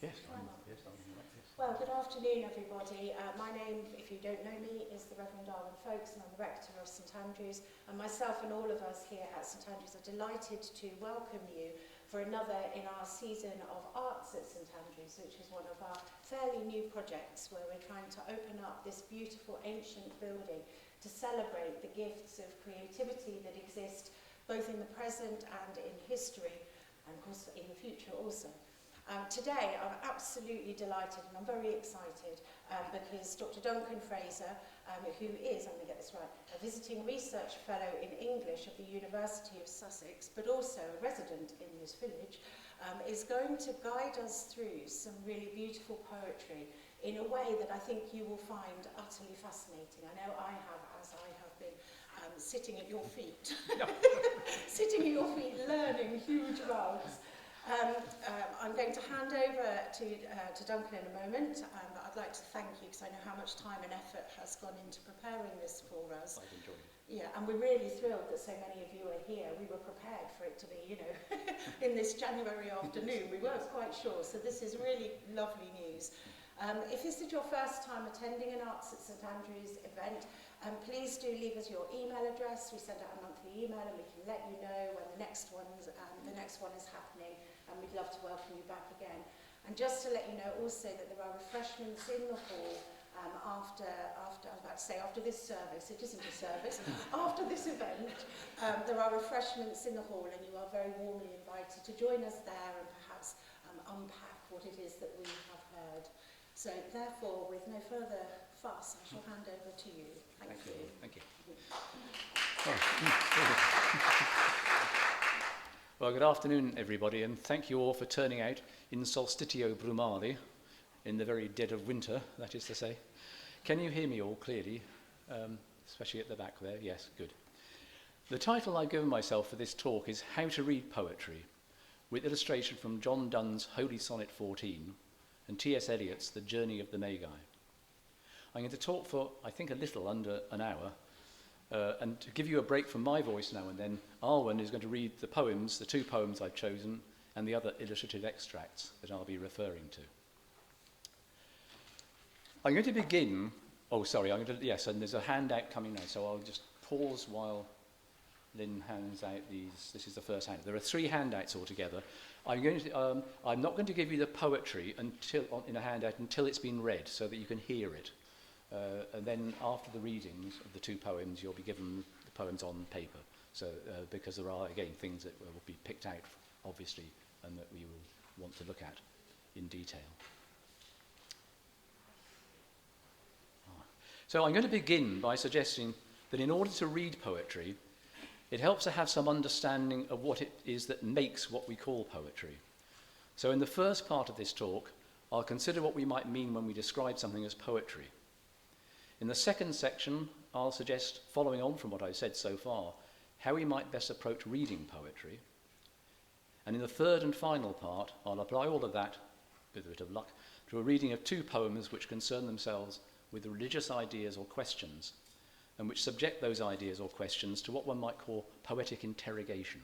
Yes, I'm right, yes. Well, good afternoon, everybody. My name, if you don't know me, is the Reverend Darwin Folkes, and I'm the Rector of St Andrews. And myself and all of us here at St Andrews are delighted to welcome you for another in our season of Arts at St Andrews, which is one of our fairly new projects where we're trying to open up this beautiful ancient building to celebrate the gifts of creativity that exist both in the present and in history, and of course in the future also. Today I'm absolutely delighted and I'm very excited because Dr. Duncan Fraser, who is, I'm going to get this right, a visiting research fellow in English of the University of Sussex, but also a resident in this village, is going to guide us through some really beautiful poetry in a way that I think you will find utterly fascinating. I know I have, as I have been sitting at your feet, sitting at your feet learning huge amounts. I'm going to hand over to Duncan in a moment, but I'd like to thank you because I know how much time and effort has gone into preparing this for us. I've enjoyed it. Yeah, and we're really thrilled that so many of you are here. We were prepared for it to be, you know, in this January afternoon. We weren't quite sure, so this is really lovely news. If this is your first time attending an Arts at St Andrews event, please do leave us your email address. We send out a monthly email and we can let you know when the next one is happening, and we'd love to welcome you back again. And just to let you know also that there are refreshments in the hall after this service. It isn't a service. After this event, there are refreshments in the hall, and you are very warmly invited to join us there and perhaps unpack what it is that we have heard. So therefore, with no further fuss, I shall hand over to you. Thank you. Thank you. Well, good afternoon, everybody, and thank you all for turning out in solstitio brumali, in the very dead of winter, that is to say. Can you hear me all clearly, especially at the back there? Yes, good. The title I've given myself for this talk is How to Read Poetry, with illustration from John Donne's Holy Sonnet 14 and T.S. Eliot's The Journey of the Magi. I'm going to talk for, I think, a little under an hour, and to give you a break from my voice now and then, Arwen is going to read the poems, the two poems I've chosen, and the other illustrative extracts that I'll be referring to. I'm going to begin, yes, and there's a handout coming now, so I'll just pause while Lynn hands out these. This is the first handout. There are 3 handouts altogether. I'm not going to give you the poetry in a handout until it's been read, so that you can hear it. And then after the readings of the 2 poems, you'll be given the poems on paper. So, because there are, again, things that will be picked out, obviously, and that we will want to look at in detail. So I'm going to begin by suggesting that in order to read poetry, it helps to have some understanding of what it is that makes what we call poetry. So in the first part of this talk, I'll consider what we might mean when we describe something as poetry. In the second section, I'll suggest, following on from what I've said so far, how we might best approach reading poetry. And in the third and final part, I'll apply all of that, with a bit of luck, to a reading of 2 poems which concern themselves with religious ideas or questions, and which subject those ideas or questions to what one might call poetic interrogation.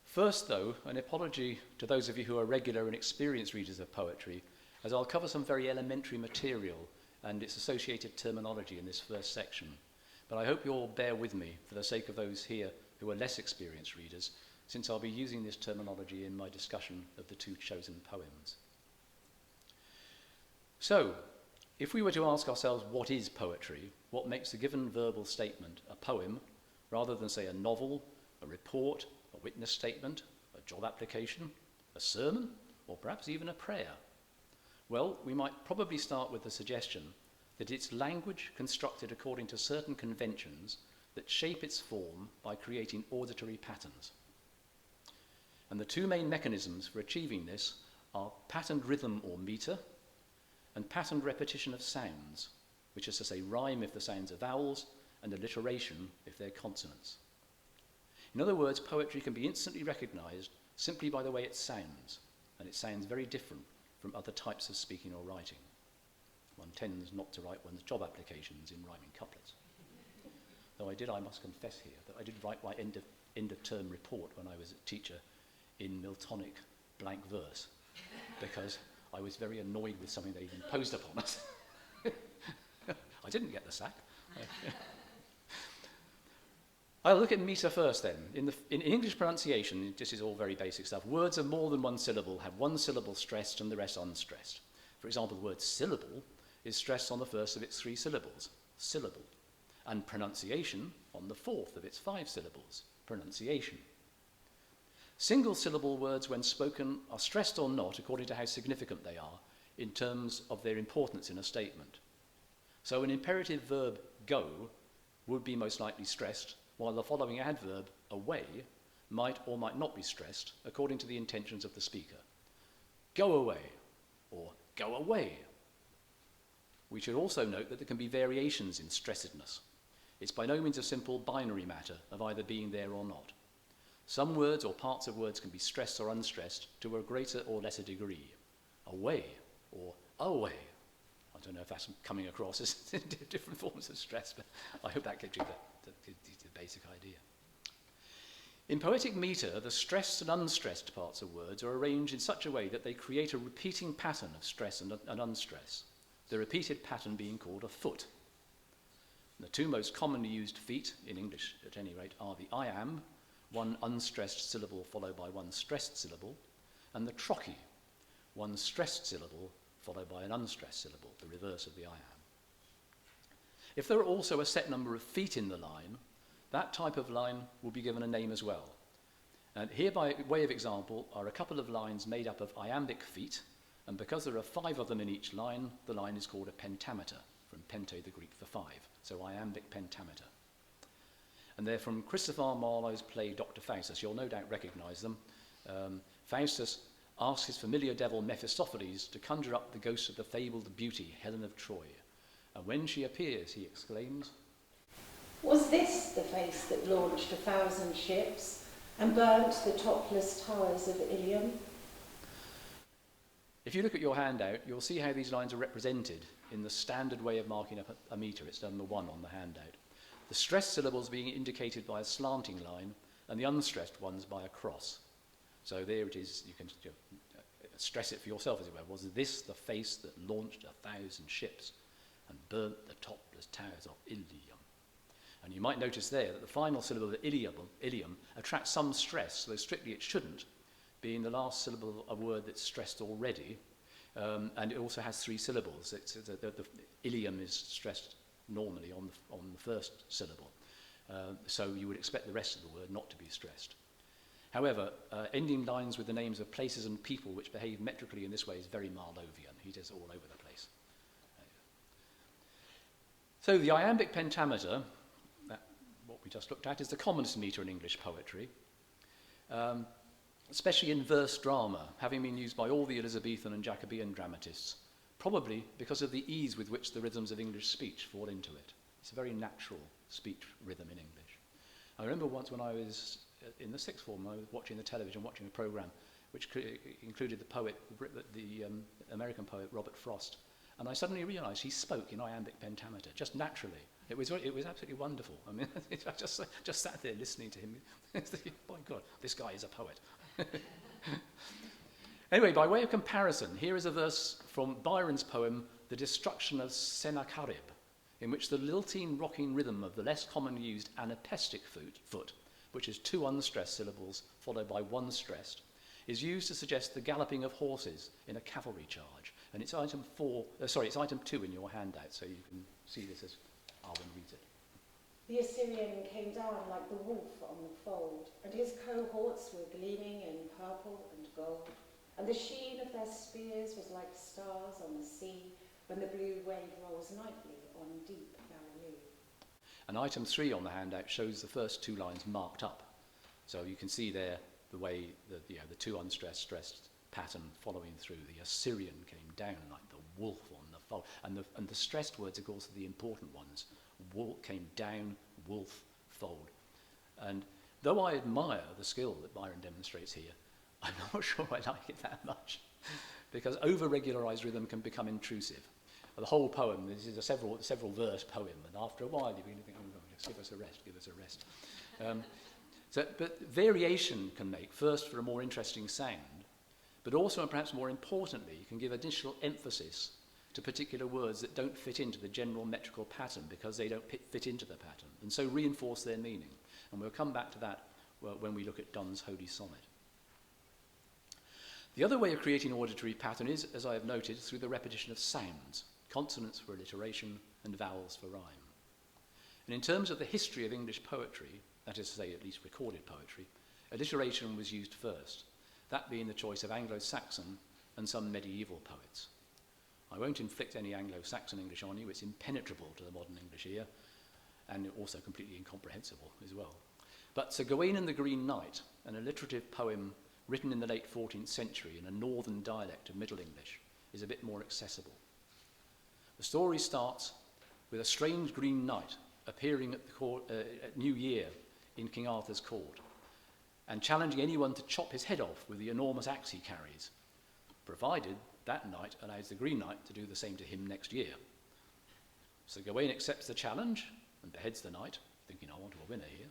First, though, an apology to those of you who are regular and experienced readers of poetry, as I'll cover some very elementary material and its associated terminology in this first section. But I hope you'll bear with me for the sake of those here who are less experienced readers, since I'll be using this terminology in my discussion of the 2 chosen poems. So, if we were to ask ourselves what is poetry, what makes the given verbal statement a poem, rather than, say, a novel, a report, a witness statement, a job application, a sermon, or perhaps even a prayer? Well, we might probably start with the suggestion that it's language constructed according to certain conventions that shape its form by creating auditory patterns. And the 2 main mechanisms for achieving this are patterned rhythm or meter, and patterned repetition of sounds, which is to say rhyme if the sounds are vowels, and alliteration if they're consonants. In other words, poetry can be instantly recognized simply by the way it sounds, and it sounds very different from other types of speaking or writing. One tends not to write one's job applications in rhyming couplets. Though I must confess here, that I did write my end of term report when I was a teacher in Miltonic blank verse because I was very annoyed with something they imposed upon us. I didn't get the sack. I'll look at metre first then. In English pronunciation, this is all very basic stuff, words of more than one syllable have one syllable stressed and the rest unstressed. For example, the word syllable is stressed on the first of its 3 syllables, syllable, and pronunciation on the 4th of its 5 syllables, pronunciation. Single-syllable words, when spoken, are stressed or not according to how significant they are in terms of their importance in a statement. So an imperative verb, go, would be most likely stressed, while the following adverb, away, might or might not be stressed according to the intentions of the speaker. Go away, or go away. We should also note that there can be variations in stressedness. It's by no means a simple binary matter of either being there or not. Some words or parts of words can be stressed or unstressed to a greater or lesser degree. Away, or away. I don't know if that's coming across as different forms of stress, but I hope that gives you the basic idea. In poetic metre, the stressed and unstressed parts of words are arranged in such a way that they create a repeating pattern of stress and unstress, the repeated pattern being called a foot. The 2 most commonly used feet, in English at any rate, are the I am, one unstressed syllable followed by one stressed syllable, and the trochee, one stressed syllable followed by an unstressed syllable, the reverse of the I am. If there are also a set number of feet in the line, that type of line will be given a name as well. And here, by way of example, are a couple of lines made up of iambic feet, and because there are 5 of them in each line, the line is called a pentameter, from pente, the Greek for 5, so iambic pentameter. And they're from Christopher Marlowe's play Dr. Faustus. You'll no doubt recognise them. Faustus asks his familiar devil Mephistopheles to conjure up the ghost of the fabled beauty, Helen of Troy. And when she appears, he exclaims, Was this the face that launched 1,000 ships and burnt the topless towers of Ilium? If you look at your handout, you'll see how these lines are represented in the standard way of marking up a metre. It's number 1 on the handout. The stressed syllables being indicated by a slanting line and the unstressed ones by a cross. So there it is, you can stress it for yourself as it were. Was this the face that launched 1,000 ships and burnt the topless towers of Ilium? And you might notice there that the final syllable of Ilium attracts some stress, though strictly it shouldn't, being the last syllable of a word that's stressed already, and it also has 3 syllables. The Ilium is stressed normally on the first syllable, so you would expect the rest of the word not to be stressed. However, ending lines with the names of places and people which behave metrically in this way is very Marlowean. He does it all over the place. So the iambic pentameter, what we just looked at, is the commonest metre in English poetry, especially in verse drama, having been used by all the Elizabethan and Jacobean dramatists, probably because of the ease with which the rhythms of English speech fall into it. It's a very natural speech rhythm in English. I remember once when I was in the 6th form, I was watching the television, watching a programme which included the poet, the American poet Robert Frost, and I suddenly realised he spoke in iambic pentameter, just naturally. It was absolutely wonderful. I mean, I just sat there listening to him, thinking, my God, this guy is a poet. Anyway, by way of comparison, here is a verse from Byron's poem, The Destruction of Sennacherib, in which the lilting, rocking rhythm of the less commonly used anapestic foot, which is 2 unstressed syllables followed by 1 stressed, is used to suggest the galloping of horses in a cavalry charge. And it's item 2 in your handout, so you can see this as Arwen reads it. The Assyrian came down like the wolf on the fold, and his cohorts were gleaming in purple and gold, and the sheen of their spears was like stars on the sea when the blue wave rolls nightly on deep Galilee. And item 3 on the handout shows the first 2 lines marked up. So you can see there the way the 2 unstressed, stressed pattern following through. The Assyrian came down like the wolf on the fold. And the stressed words, of course, are the important ones. Came down, wolf, fold. And though I admire the skill that Byron demonstrates here, I'm not sure I like it that much, because over-regularized rhythm can become intrusive. The whole poem, this is a several verse poem, and after a while you begin to think, oh, just give us a rest. But variation can make, first for a more interesting sound, but also, and perhaps more importantly, you can give additional emphasis to particular words that don't fit into the general metrical pattern because they don't fit into the pattern, and so reinforce their meaning. And we'll come back to that when we look at Donne's Holy Sonnet. The other way of creating auditory pattern is, as I have noted, through the repetition of sounds, consonants for alliteration and vowels for rhyme. And in terms of the history of English poetry, that is to say at least recorded poetry, alliteration was used first, that being the choice of Anglo-Saxon and some medieval poets. I won't inflict any Anglo-Saxon English on you, it's impenetrable to the modern English ear, and also completely incomprehensible as well. But Sir Gawain and the Green Knight, an alliterative poem written in the late 14th century in a northern dialect of Middle English, is a bit more accessible. The story starts with a strange green knight appearing at the court, at New Year in King Arthur's court and challenging anyone to chop his head off with the enormous axe he carries, provided that knight allows the Green Knight to do the same to him next year. Sir Gawain accepts the challenge and beheads the knight, thinking, I want a winner here.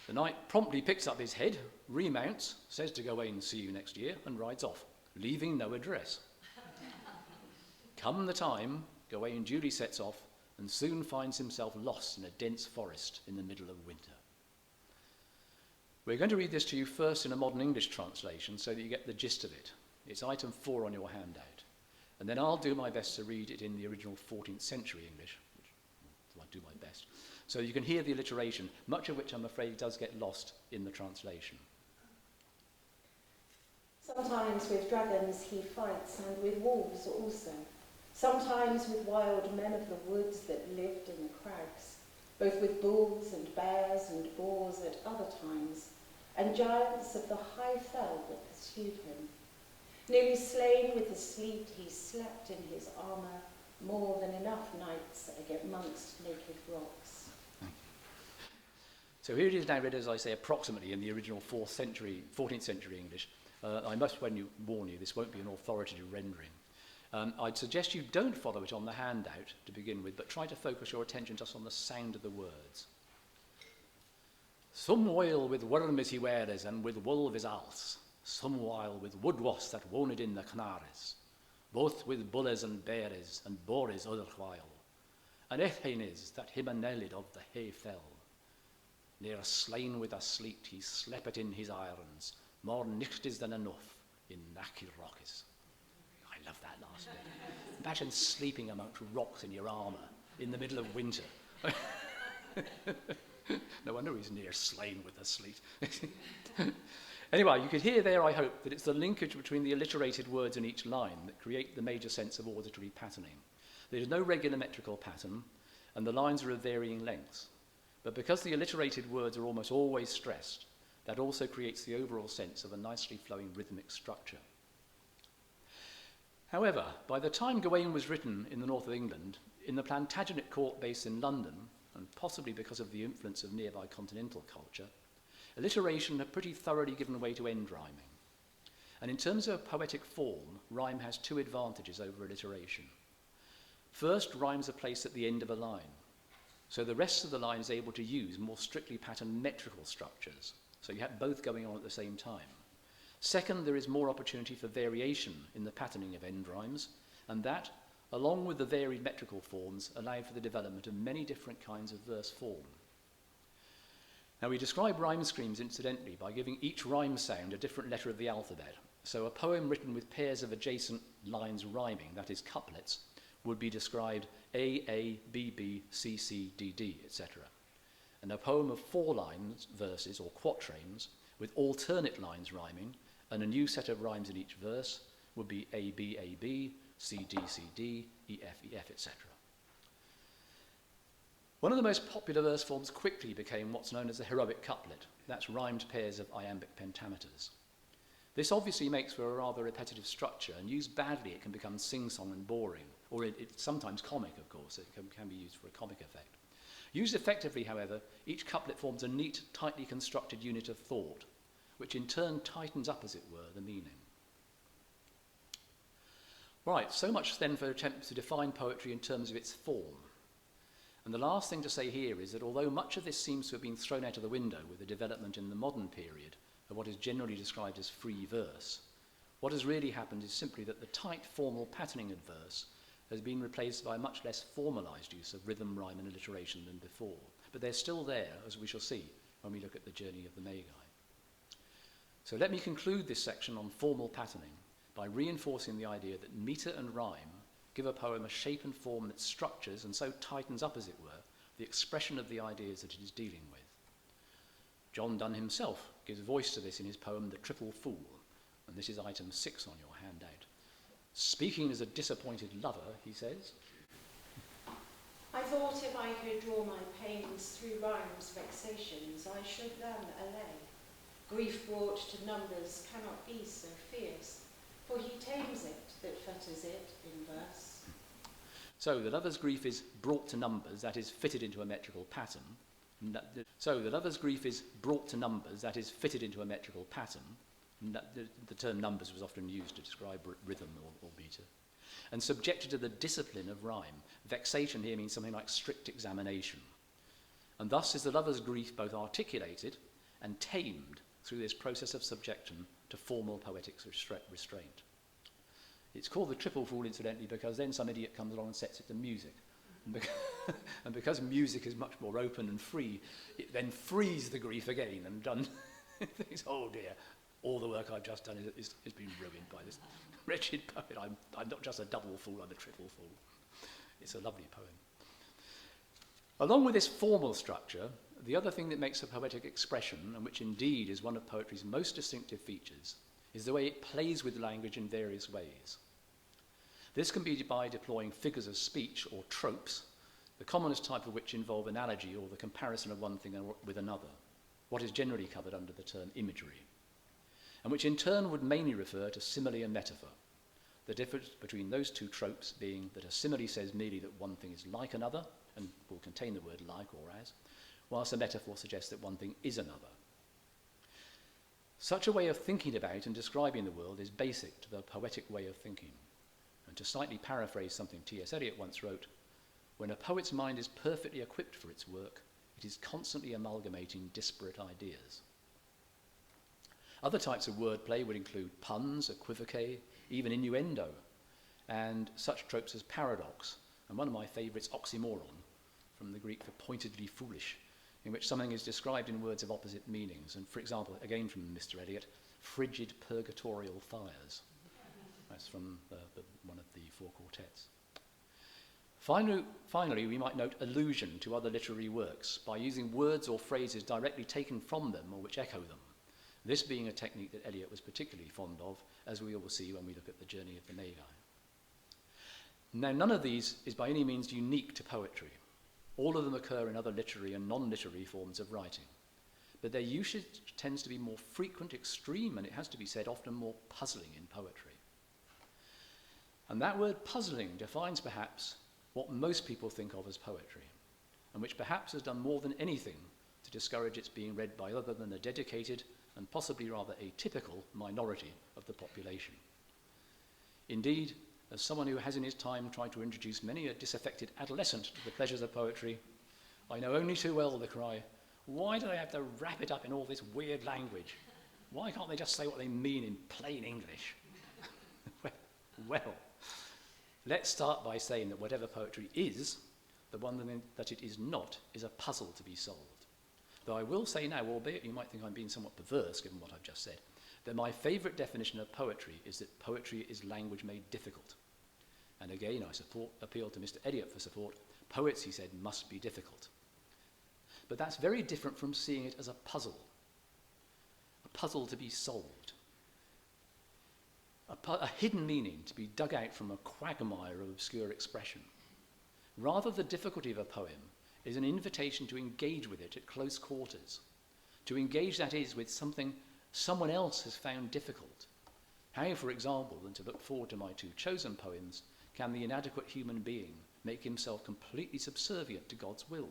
The knight promptly picks up his head, remounts, says to Gawain, see you next year, and rides off, leaving no address. Come the time, Gawain duly sets off and soon finds himself lost in a dense forest in the middle of winter. We're going to read this to you first in a modern English translation so that you get the gist of it. It's item 4 on your handout. And then I'll do my best to read it in the original 14th century English, which I'll do my best. So you can hear the alliteration, much of which I'm afraid does get lost in the translation. Sometimes with dragons he fights, and with wolves also. Sometimes with wild men of the woods that lived in the crags, both with bulls and bears and boars at other times, and giants of the high fell that pursued him. Nearly slain with the sleet, he slept in his armour, more than enough nights amongst naked rocks. So here it is now read, as I say, approximately in the original 14th century English. I must warn you, this won't be an authoritative rendering. I'd suggest you don't follow it on the handout to begin with, but try to focus your attention just on the sound of the words. Some while with worms he wears, and with wolves else, some while with wood wasps that woned in the Canaries, both with bulles and bears, and boars other while. And Ethane is that him a nelid of the hay fell. Near slain with a sleet, he slept in his irons, more nichtes than enough in nacky rockes. I love that last bit. Imagine sleeping amongst rocks in your armour in the middle of winter. No wonder he's near slain with a sleet. Anyway, you could hear there, I hope, that it's the linkage between the alliterated words in each line that create the major sense of auditory patterning. There is no regular metrical pattern, and the lines are of varying lengths. But because the alliterated words are almost always stressed, that also creates the overall sense of a nicely flowing rhythmic structure. However, by the time Gawain was written in the north of England, in the Plantagenet court based in London, and possibly because of the influence of nearby continental culture, alliteration had pretty thoroughly given way to end rhyming. And in terms of poetic form, rhyme has two advantages over alliteration. First, rhymes are placed at the end of a line, so the rest of the line is able to use more strictly patterned metrical structures, so you have both going on at the same time. Second, there is more opportunity for variation in the patterning of end rhymes, and that, along with the varied metrical forms, allow for the development of many different kinds of verse form. Now, we describe rhyme schemes, incidentally, by giving each rhyme sound a different letter of the alphabet. So a poem written with pairs of adjacent lines rhyming, that is couplets, would be described A, B, B, C, C, D, D, etc. And a poem of 4 lines, verses, or quatrains, with alternate lines rhyming, and a new set of rhymes in each verse, would be A, B, C, D, E, F, etc. One of the most popular verse forms quickly became what's known as the heroic couplet. That's rhymed pairs of iambic pentameters. This obviously makes for a rather repetitive structure, and used badly it can become sing-song and boring, or it's sometimes comic, of course. It can be used for a comic effect. Used effectively, however, each couplet forms a neat, tightly constructed unit of thought, which in turn tightens up, as it were, the meaning. Right, so much then for attempts to define poetry in terms of its form. And the last thing to say here is that although much of this seems to have been thrown out of the window with the development in the modern period of what is generally described as free verse, What has really happened is simply that the tight formal patterning of verse has been replaced by a much less formalised use of rhythm, rhyme and alliteration than before. But they're still there, as we shall see when we look at the journey of the Magi. So let me conclude this section on formal patterning by reinforcing the idea that metre and rhyme give a poem a shape and form that structures and so tightens up, as it were, the expression of the ideas that it is dealing with. John Donne himself gives voice to this in his poem The Triple Fool, and this is item 6 on your handout. Speaking as a disappointed lover, he says, I thought if I could draw my pains through rhymes' vexations, I should them allay. Grief brought to numbers cannot be so fierce, for he tames it that fetters it in verse. So the lover's grief is brought to numbers, that is fitted into a metrical pattern. So the lover's grief is brought to numbers, that is fitted into a metrical pattern. The term numbers was often used to describe rhythm or metre. And subjected to the discipline of rhyme. Vexation here means something like strict examination. And thus is the lover's grief both articulated and tamed through this process of subjection to formal poetic restraint. It's called The Triple Fool, incidentally, because then some idiot comes along and sets it to music. And because music is much more open and free, it then frees the grief again and done. Thinks, oh dear, all the work I've just done is been ruined by this wretched poet. I'm not just a double fool, I'm a triple fool. It's a lovely poem. Along with this formal structure, the other thing that makes a poetic expression, and which indeed is one of poetry's most distinctive features, is the way it plays with language in various ways. This can be by deploying figures of speech or tropes, the commonest type of which involve analogy or the comparison of one thing with another, what is generally covered under the term imagery, and which in turn would mainly refer to simile and metaphor, the difference between those two tropes being that a simile says merely that one thing is like another, and will contain the word like or as, whilst a metaphor suggests that one thing is another. Such a way of thinking about and describing the world is basic to the poetic way of thinking. And to slightly paraphrase something T.S. Eliot once wrote, when a poet's mind is perfectly equipped for its work, it is constantly amalgamating disparate ideas. Other types of wordplay would include puns, equivoque, even innuendo, and such tropes as paradox, and one of my favourites, oxymoron, from the Greek for pointedly foolish, in which something is described in words of opposite meanings. And for example, again from Mr. Eliot, frigid purgatorial fires. That's from one of the four quartets. Finally, we might note allusion to other literary works by using words or phrases directly taken from them or which echo them. This being a technique that Eliot was particularly fond of, as we will see when we look at the journey of the Magi. Now, none of these is by any means unique to poetry. All of them occur in other literary and non-literary forms of writing. But their usage tends to be more frequent, extreme, and it has to be said, often more puzzling in poetry. And that word puzzling defines perhaps what most people think of as poetry, and which perhaps has done more than anything to discourage its being read by other than a dedicated and possibly rather atypical minority of the population. Indeed, as someone who has in his time tried to introduce many a disaffected adolescent to the pleasures of poetry, I know only too well the cry, why do they have to wrap it up in all this weird language? Why can't they just say what they mean in plain English? Well, let's start by saying that whatever poetry is, the one that it is not is a puzzle to be solved. Though I will say now, albeit you might think I'm being somewhat perverse given what I've just said, that my favourite definition of poetry is that poetry is language made difficult. And again, I appeal to Mr. Eliot for support. Poets, he said, must be difficult. But that's very different from seeing it as a puzzle to be solved. A hidden meaning to be dug out from a quagmire of obscure expression. Rather, the difficulty of a poem is an invitation to engage with it at close quarters. To engage, that is, with something someone else has found difficult. How, for example, and to look forward to my two chosen poems, can the inadequate human being make himself completely subservient to God's will?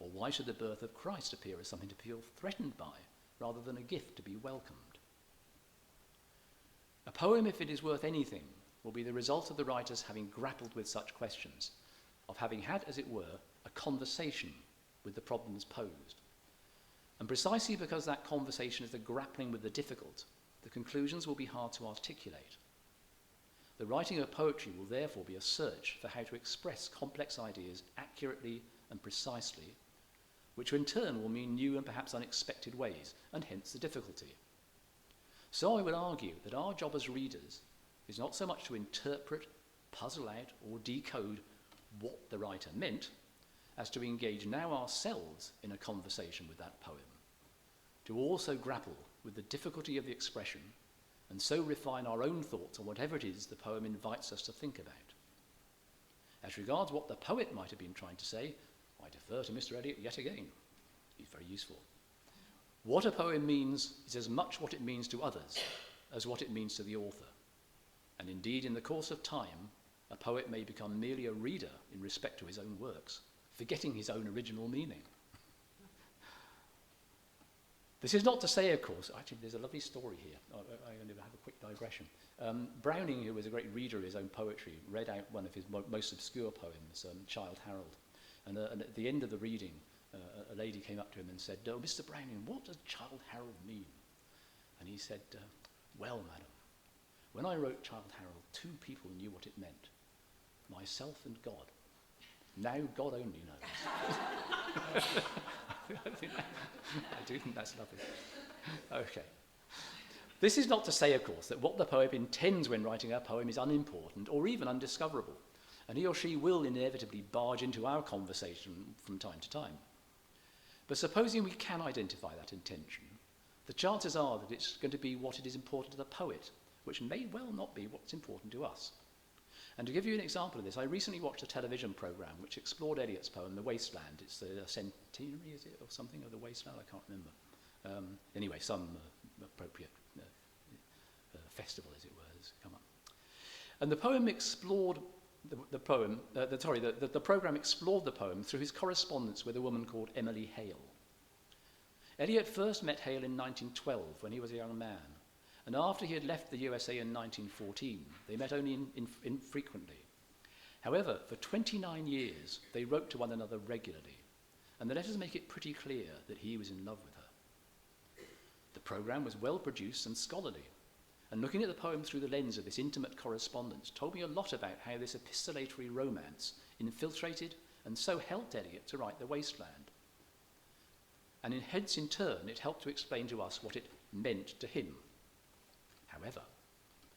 Or why should the birth of Christ appear as something to feel threatened by, rather than a gift to be welcomed? A poem, if it is worth anything, will be the result of the writers having grappled with such questions, of having had, as it were, a conversation with the problems posed. And precisely because that conversation is the grappling with the difficult, the conclusions will be hard to articulate. The writing of poetry will therefore be a search for how to express complex ideas accurately and precisely, which in turn will mean new and perhaps unexpected ways, and hence the difficulty. So I would argue that our job as readers is not so much to interpret, puzzle out, or decode what the writer meant, as to engage now ourselves in a conversation with that poem, to also grapple with the difficulty of the expression, and so refine our own thoughts on whatever it is the poem invites us to think about. As regards what the poet might have been trying to say, I defer to Mr. Eliot yet again. He's very useful. What a poem means is as much what it means to others as what it means to the author. And indeed, in the course of time, a poet may become merely a reader in respect to his own works, forgetting his own original meaning. This is not to say, of course, actually there's a lovely story here. I'm going to have a quick digression. Browning, who was a great reader of his own poetry, read out one of his most obscure poems, Childe Harold. And at the end of the reading, a lady came up to him and said, "Oh, Mr. Browning, what does Childe Harold mean?" And he said, "Well, madam, when I wrote Childe Harold, two people knew what it meant, myself and God. Now God only knows." I do think that's lovely. Okay. This is not to say, of course, that what the poet intends when writing a poem is unimportant or even undiscoverable, and he or she will inevitably barge into our conversation from time to time. But supposing we can identify that intention, the chances are that it's going to be what it is important to the poet, which may well not be what's important to us. And to give you an example of this, I recently watched a television programme which explored Eliot's poem, The Wasteland. It's the centenary, is it, or something, of The Wasteland? I can't remember. Anyway, some appropriate festival, as it were, has come up. And the poem explored the programme explored the poem through his correspondence with a woman called Emily Hale. Eliot first met Hale in 1912 when he was a young man, and after he had left the USA in 1914, they met only infrequently. However, for 29 years, they wrote to one another regularly, and the letters make it pretty clear that he was in love with her. The programme was well produced and scholarly, and looking at the poem through the lens of this intimate correspondence told me a lot about how this epistolatory romance infiltrated and so helped Eliot to write The Wasteland. And hence, in turn, it helped to explain to us what it meant to him. However,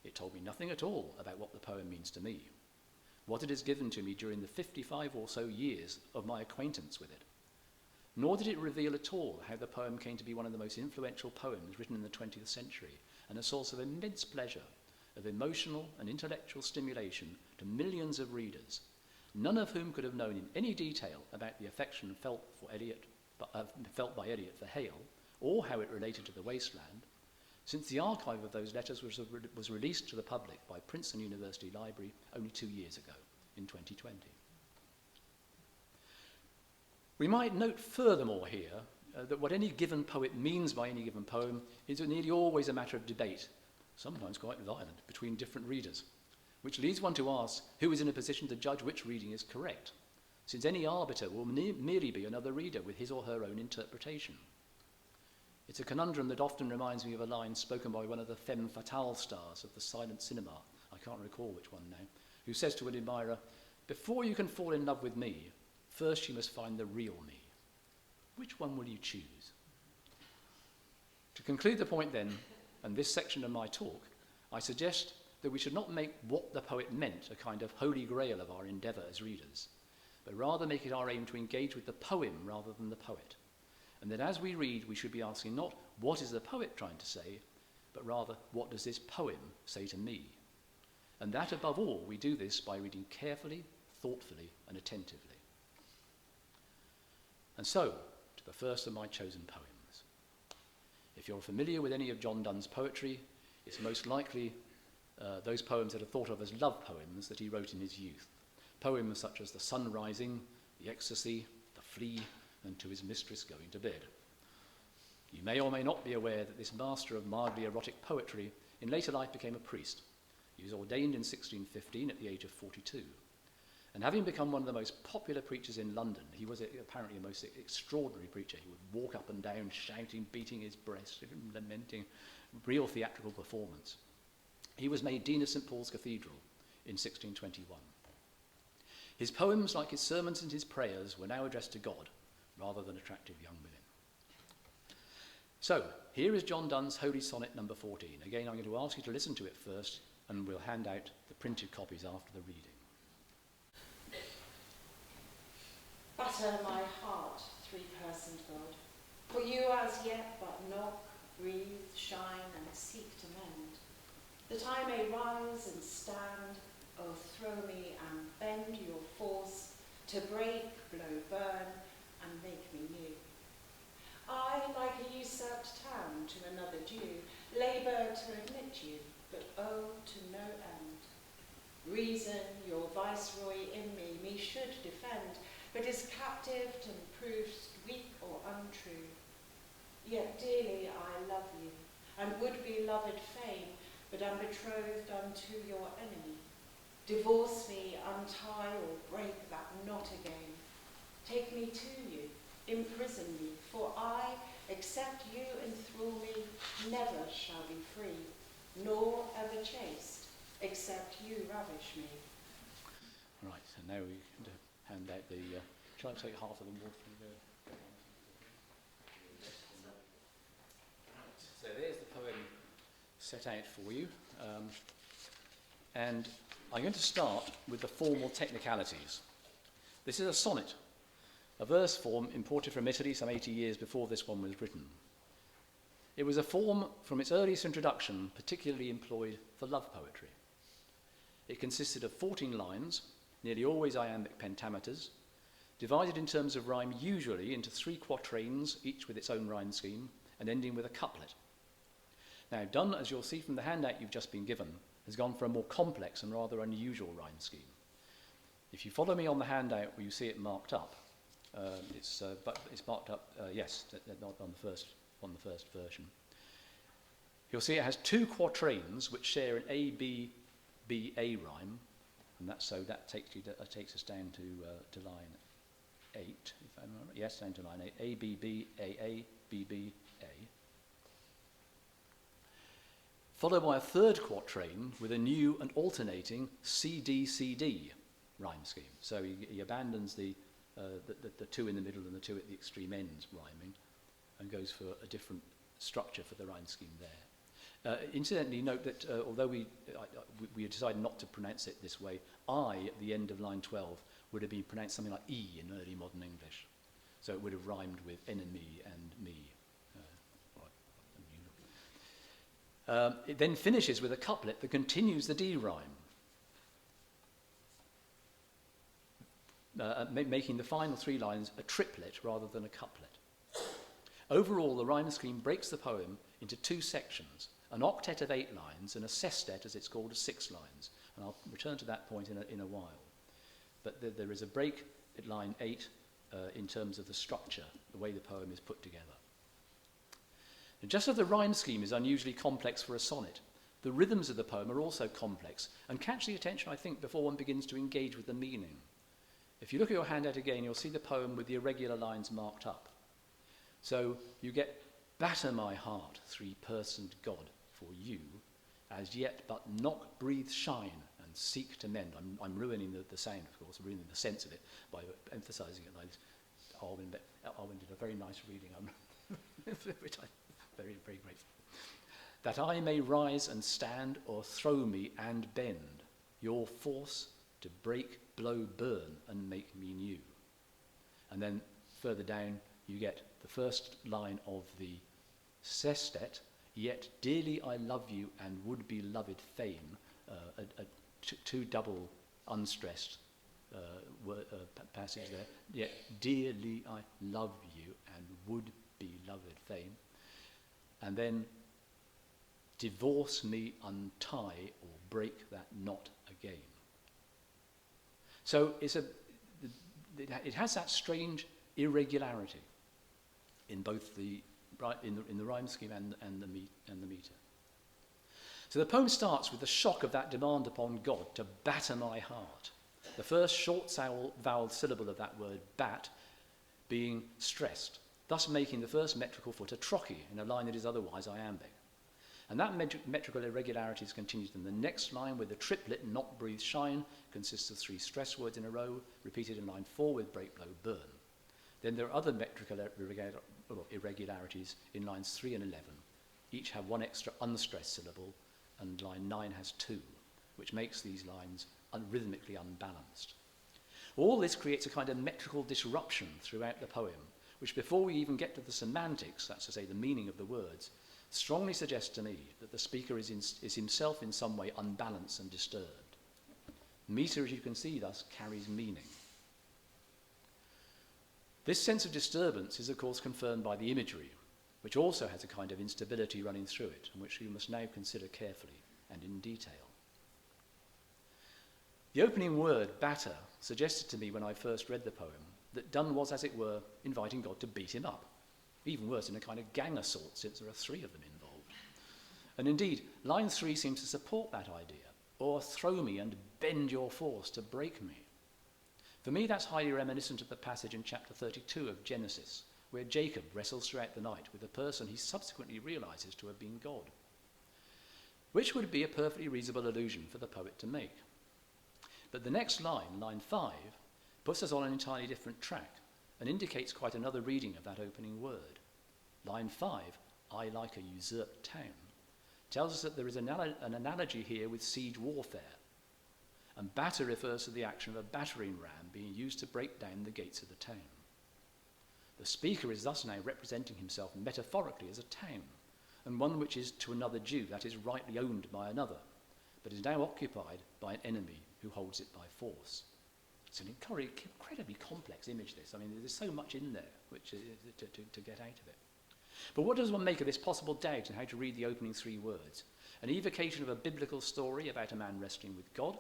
it told me nothing at all about what the poem means to me, what it has given to me during the 55 or so years of my acquaintance with it. Nor did it reveal at all how the poem came to be one of the most influential poems written in the 20th century, and a source of immense pleasure, of emotional and intellectual stimulation to millions of readers, none of whom could have known in any detail about the affection felt by Eliot for Hale, or how it related to The Wasteland, since the archive of those letters was released to the public by Princeton University Library only 2 years ago, in 2020. We might note furthermore here that what any given poet means by any given poem is nearly always a matter of debate, sometimes quite violent, between different readers, which leads one to ask who is in a position to judge which reading is correct, since any arbiter will merely be another reader with his or her own interpretation. It's a conundrum that often reminds me of a line spoken by one of the femme fatale stars of the silent cinema, I can't recall which one now, who says to an admirer, "Before you can fall in love with me, first you must find the real me. Which one will you choose?" To conclude the point then, and this section of my talk, I suggest that we should not make what the poet meant a kind of holy grail of our endeavour as readers, but rather make it our aim to engage with the poem rather than the poet. And that as we read, we should be asking not what is the poet trying to say, but rather what does this poem say to me? And that above all, we do this by reading carefully, thoughtfully, and attentively. And so, to the first of my chosen poems. If you're familiar with any of John Donne's poetry, it's most likely those poems that are thought of as love poems that he wrote in his youth. Poems such as The Sun Rising, The Ecstasy, The Flea, and To His Mistress Going to Bed. You may or may not be aware that this master of mildly erotic poetry in later life became a priest. He was ordained in 1615 at the age of 42. And having become one of the most popular preachers in London, he was apparently a most extraordinary preacher. He would walk up and down shouting, beating his breast, lamenting, real theatrical performance. He was made Dean of St. Paul's Cathedral in 1621. His poems, like his sermons and his prayers, were now addressed to God rather than attractive young women. So, here is John Donne's Holy Sonnet number 14. Again, I'm going to ask you to listen to it first, and we'll hand out the printed copies after the reading. Butter my heart, three-personed God, for you as yet but knock, breathe, shine, and seek to mend, that I may rise and stand, o'erthrow me and bend your force, to break, blow, burn, and make me new. I, like a usurped town to another due, labour to admit you, but oh, to no end. Reason, your viceroy in me should defend, but is captived and proves weak or untrue. Yet dearly I love you, and would be loved fain, but am betrothed unto your enemy. Divorce me, untie or break that knot again. Take me to you, imprison me, for I, except you enthrall me, never shall be free, nor ever chaste, except you ravish me. Right, so now we can hand out the... shall I take half of them? So there's the poem set out for you. And I'm going to start with the formal technicalities. This is a sonnet, a verse form imported from Italy some 80 years before this one was written. It was a form from its earliest introduction particularly employed for love poetry. It consisted of 14 lines, nearly always iambic pentameters, divided in terms of rhyme usually into 3 quatrains, each with its own rhyme scheme, and ending with a couplet. Now, Donne, as you'll see from the handout you've just been given, has gone for a more complex and rather unusual rhyme scheme. If you follow me on the handout where you see it marked up, it's marked up, yes, not on the first version. You'll see it has 2 quatrains which share an A-B-B-A rhyme, and that takes us down to line 8, if I remember. Yes, down to line 8. A-B-B-A-A-B-B-A. Followed by a 3rd quatrain with a new and alternating C-D-C-D rhyme scheme. So he abandons the 2 in the middle and the 2 at the extreme ends rhyming, and goes for a different structure for the rhyme scheme there. Incidentally, note that although we decided not to pronounce it this way, I at the end of line 12 would have been pronounced something like E in early modern English. So it would have rhymed with enemy and me. It then finishes with a couplet that continues the D rhyme, making the final 3 lines a triplet rather than a couplet. Overall, the rhyme scheme breaks the poem into 2 sections, an octet of 8 lines and a sestet, as it's called, of 6 lines. And I'll return to that point in a while. But there is a break at line 8 in terms of the structure, the way the poem is put together. And just as the rhyme scheme is unusually complex for a sonnet, the rhythms of the poem are also complex and catch the attention, I think, before one begins to engage with the meaning. If you look at your handout again, you'll see the poem with the irregular lines marked up. So you get, batter my heart, 3-personed God, for you, as yet but knock, breathe, shine, and seek to mend. I'm ruining the sound, of course, ruining the sense of it by emphasizing it like this. Arwen did a very nice reading, which I'm very, very grateful. That I may rise and stand, o'erthrow me and bend, your force to break, blow, burn, and make me new. And then further down, you get the first line of the sestet, yet dearly I love you and would be loved fain, 2 double unstressed passage there. Yet dearly I love you and would be loved fain. And then divorce me, untie, or break that knot again. So it has that strange irregularity in both the rhyme scheme and the meter. So the poem starts with the shock of that demand upon God to batter my heart. the first short vowel syllable of that word, bat, being stressed, thus making the first metrical foot a trochee in a line that is otherwise iambic. And that metrical irregularity is continued in the next line, where the triplet not, breathe, shine consists of 3 stress words in a row, repeated in line 4 with break, blow, burn. Then there are other metrical irregularities in lines 3 and 11. Each have 1 extra unstressed syllable, and line 9 has 2, which makes these lines rhythmically unbalanced. All this creates a kind of metrical disruption throughout the poem, which before we even get to the semantics, that's to say the meaning of the words, strongly suggests to me that the speaker is himself in some way unbalanced and disturbed. Metre, as you can see, thus carries meaning. This sense of disturbance is, of course, confirmed by the imagery, which also has a kind of instability running through it, and which we must now consider carefully and in detail. The opening word, batter, suggested to me when I first read the poem that Donne was, as it were, inviting God to beat him up. Even worse, in a kind of gang assault, since there are 3 of them involved. And indeed, line 3 seems to support that idea. O'erthrow me and bend your force to break me. For me, that's highly reminiscent of the passage in chapter 32 of Genesis, where Jacob wrestles throughout the night with a person he subsequently realizes to have been God. Which would be a perfectly reasonable allusion for the poet to make. But the next line, line 5, puts us on an entirely different track and indicates quite another reading of that opening word. Line 5, I like a usurped town, tells us that there is an analogy here with siege warfare. And batter refers to the action of a battering ram being used to break down the gates of the town. The speaker is thus now representing himself metaphorically as a town, and one which is to another Jew, that is rightly owned by another, but is now occupied by an enemy who holds it by force. It's an incredibly complex image, this. I mean, there's so much in there which to get out of it. But what does one make of this possible doubt in how to read the opening 3 words? An evocation of a biblical story about a man wrestling with God,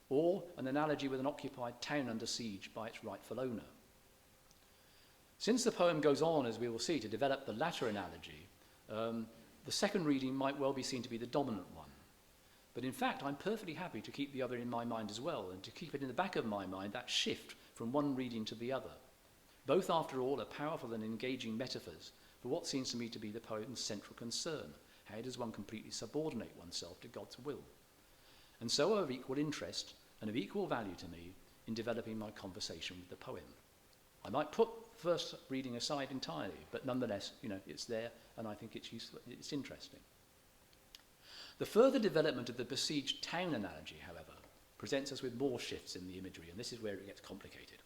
or an analogy with an occupied town under siege by its rightful owner? Since the poem goes on, as we will see, to develop the latter analogy, the second reading might well be seen to be the dominant one. But in fact, I'm perfectly happy to keep the other in my mind as well, and to keep it in the back of my mind, that shift from one reading to the other. Both, after all, are powerful and engaging metaphors for what seems to me to be the poem's central concern. How does one completely subordinate oneself to God's will? And so are of equal interest and of equal value to me in developing my conversation with the poem. I might put first reading aside entirely, but nonetheless, it's there, and I think it's useful, it's interesting. The further development of the besieged town analogy, however, presents us with more shifts in the imagery, and this is where it gets complicated.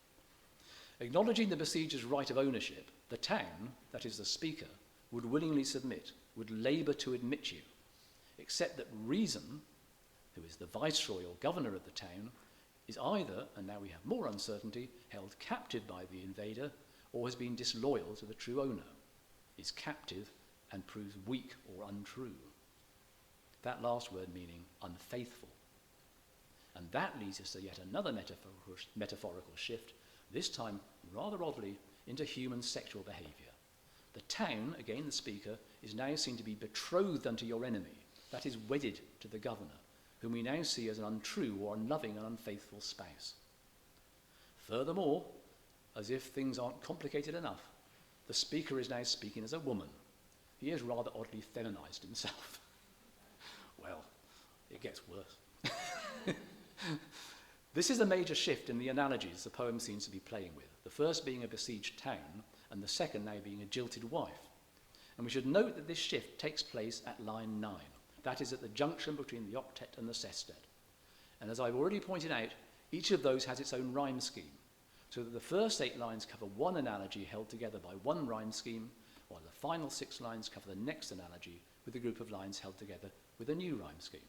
Acknowledging the besieger's right of ownership, the town, that is the speaker, would willingly submit, would labour to admit you, except that reason, who is the viceroy or governor of the town, is either, and now we have more uncertainty, held captive by the invader, or has been disloyal to the true owner, is captive and proves weak or untrue. That last word meaning unfaithful. And that leads us to yet another metaphorical shift, this time, rather oddly, into human sexual behaviour. The town, again the speaker, is now seen to be betrothed unto your enemy, that is, wedded to the governor, whom we now see as an untrue or unloving and unfaithful spouse. Furthermore, as if things aren't complicated enough, the speaker is now speaking as a woman. He has rather oddly feminized himself. Well, it gets worse. This is a major shift in the analogies the poem seems to be playing with, the first being a besieged town, and the second now being a jilted wife. And we should note that this shift takes place at line 9, that is at the junction between the octet and the sestet. And as I've already pointed out, each of those has its own rhyme scheme, so that the first 8 lines cover one analogy held together by one rhyme scheme, while the final 6 lines cover the next analogy with a group of lines held together with a new rhyme scheme.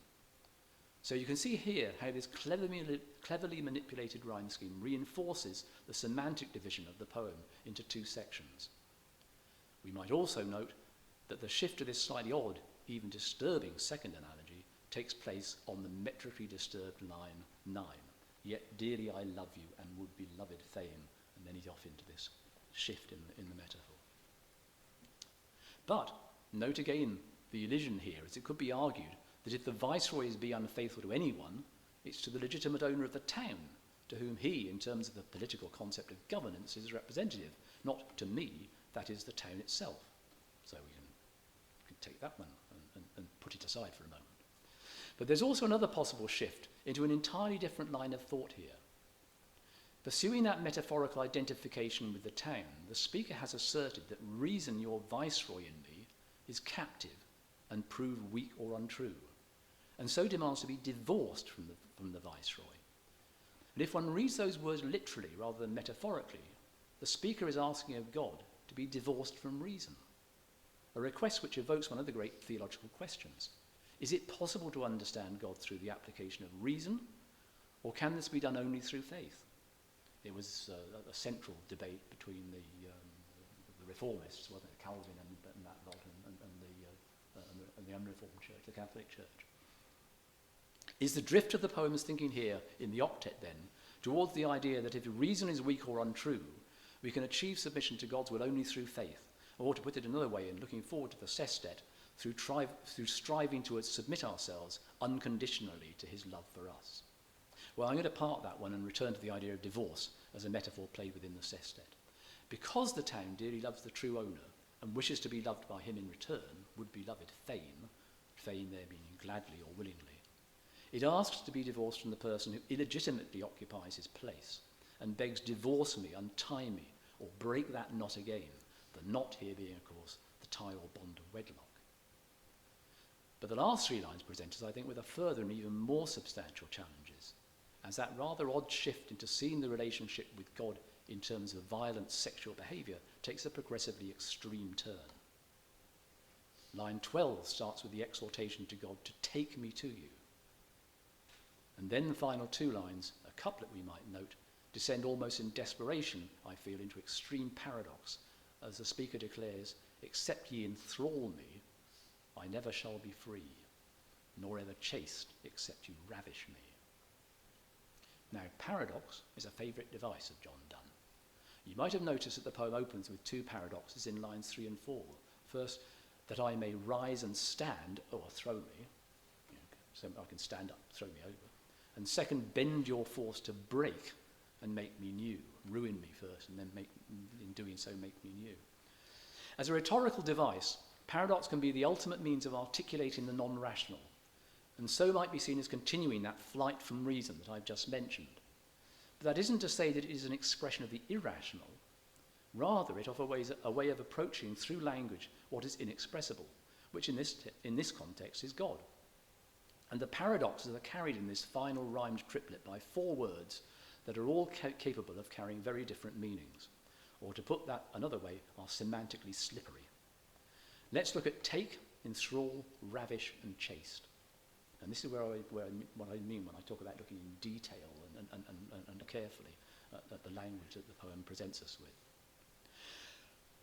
So you can see here how this cleverly manipulated rhyme scheme reinforces the semantic division of the poem into 2 sections. We might also note that the shift to this slightly odd, even disturbing second analogy takes place on the metrically disturbed line 9. Yet dearly I love you and would be loved fain, and then he's off into this shift in the metaphor. But note again the elision here, as it could be argued that if the viceroy is be unfaithful to anyone, it's to the legitimate owner of the town, to whom he, in terms of the political concept of governance, is representative, not to me, that is the town itself. So we can take that one and put it aside for a moment. But there's also another possible shift into an entirely different line of thought here. Pursuing that metaphorical identification with the town, the speaker has asserted that reason, your viceroy in me, is captive and proved weak or untrue, and so demands to be divorced from the viceroy. And if one reads those words literally rather than metaphorically, the speaker is asking of God to be divorced from reason, a request which evokes one of the great theological questions. Is it possible to understand God through the application of reason, or can this be done only through faith? It was a central debate between the reformists, wasn't it, Calvin and that lot, and the unreformed church, the Catholic Church. Is the drift of the poem's thinking here in the octet then towards the idea that if reason is weak or untrue, we can achieve submission to God's will only through faith, or to put it another way, in looking forward to the sestet, through striving to submit ourselves unconditionally to his love for us? Well, I'm going to park that one and return to the idea of divorce as a metaphor played within the sestet. Because the town dearly loves the true owner and wishes to be loved by him in return, would be loved fain there meaning gladly or willingly, it asks to be divorced from the person who illegitimately occupies his place and begs, divorce me, untie me, or break that knot again, the knot here being, of course, the tie or bond of wedlock. But the last three lines present us, I think, with a further and even more substantial challenges, as that rather odd shift into seeing the relationship with God in terms of violent sexual behaviour takes a progressively extreme turn. Line 12 starts with the exhortation to God to take me to you. And then the final two lines, a couplet we might note, descend almost in desperation, I feel, into extreme paradox, as the speaker declares, except ye enthrall me, I never shall be free, nor ever chaste, except you ravish me. Now, paradox is a favourite device of John Donne. You might have noticed that the poem opens with two paradoxes in lines 3 and 4. First, that I may rise and stand, or throw me, so I can stand up, throw me over. And second, bend your force to break and make me new. Ruin me first, and then in doing so make me new. As a rhetorical device, paradox can be the ultimate means of articulating the non-rational, and so might be seen as continuing that flight from reason that I've just mentioned. But that isn't to say that it is an expression of the irrational. Rather, it offers a way of approaching through language what is inexpressible, which in this context is God. And the paradoxes are carried in this final rhymed triplet by four words that are all capable of carrying very different meanings, or to put that another way, are semantically slippery. Let's look at take, enthrall, ravish, and chaste. And this is what I mean when I talk about looking in detail and carefully at the language that the poem presents us with.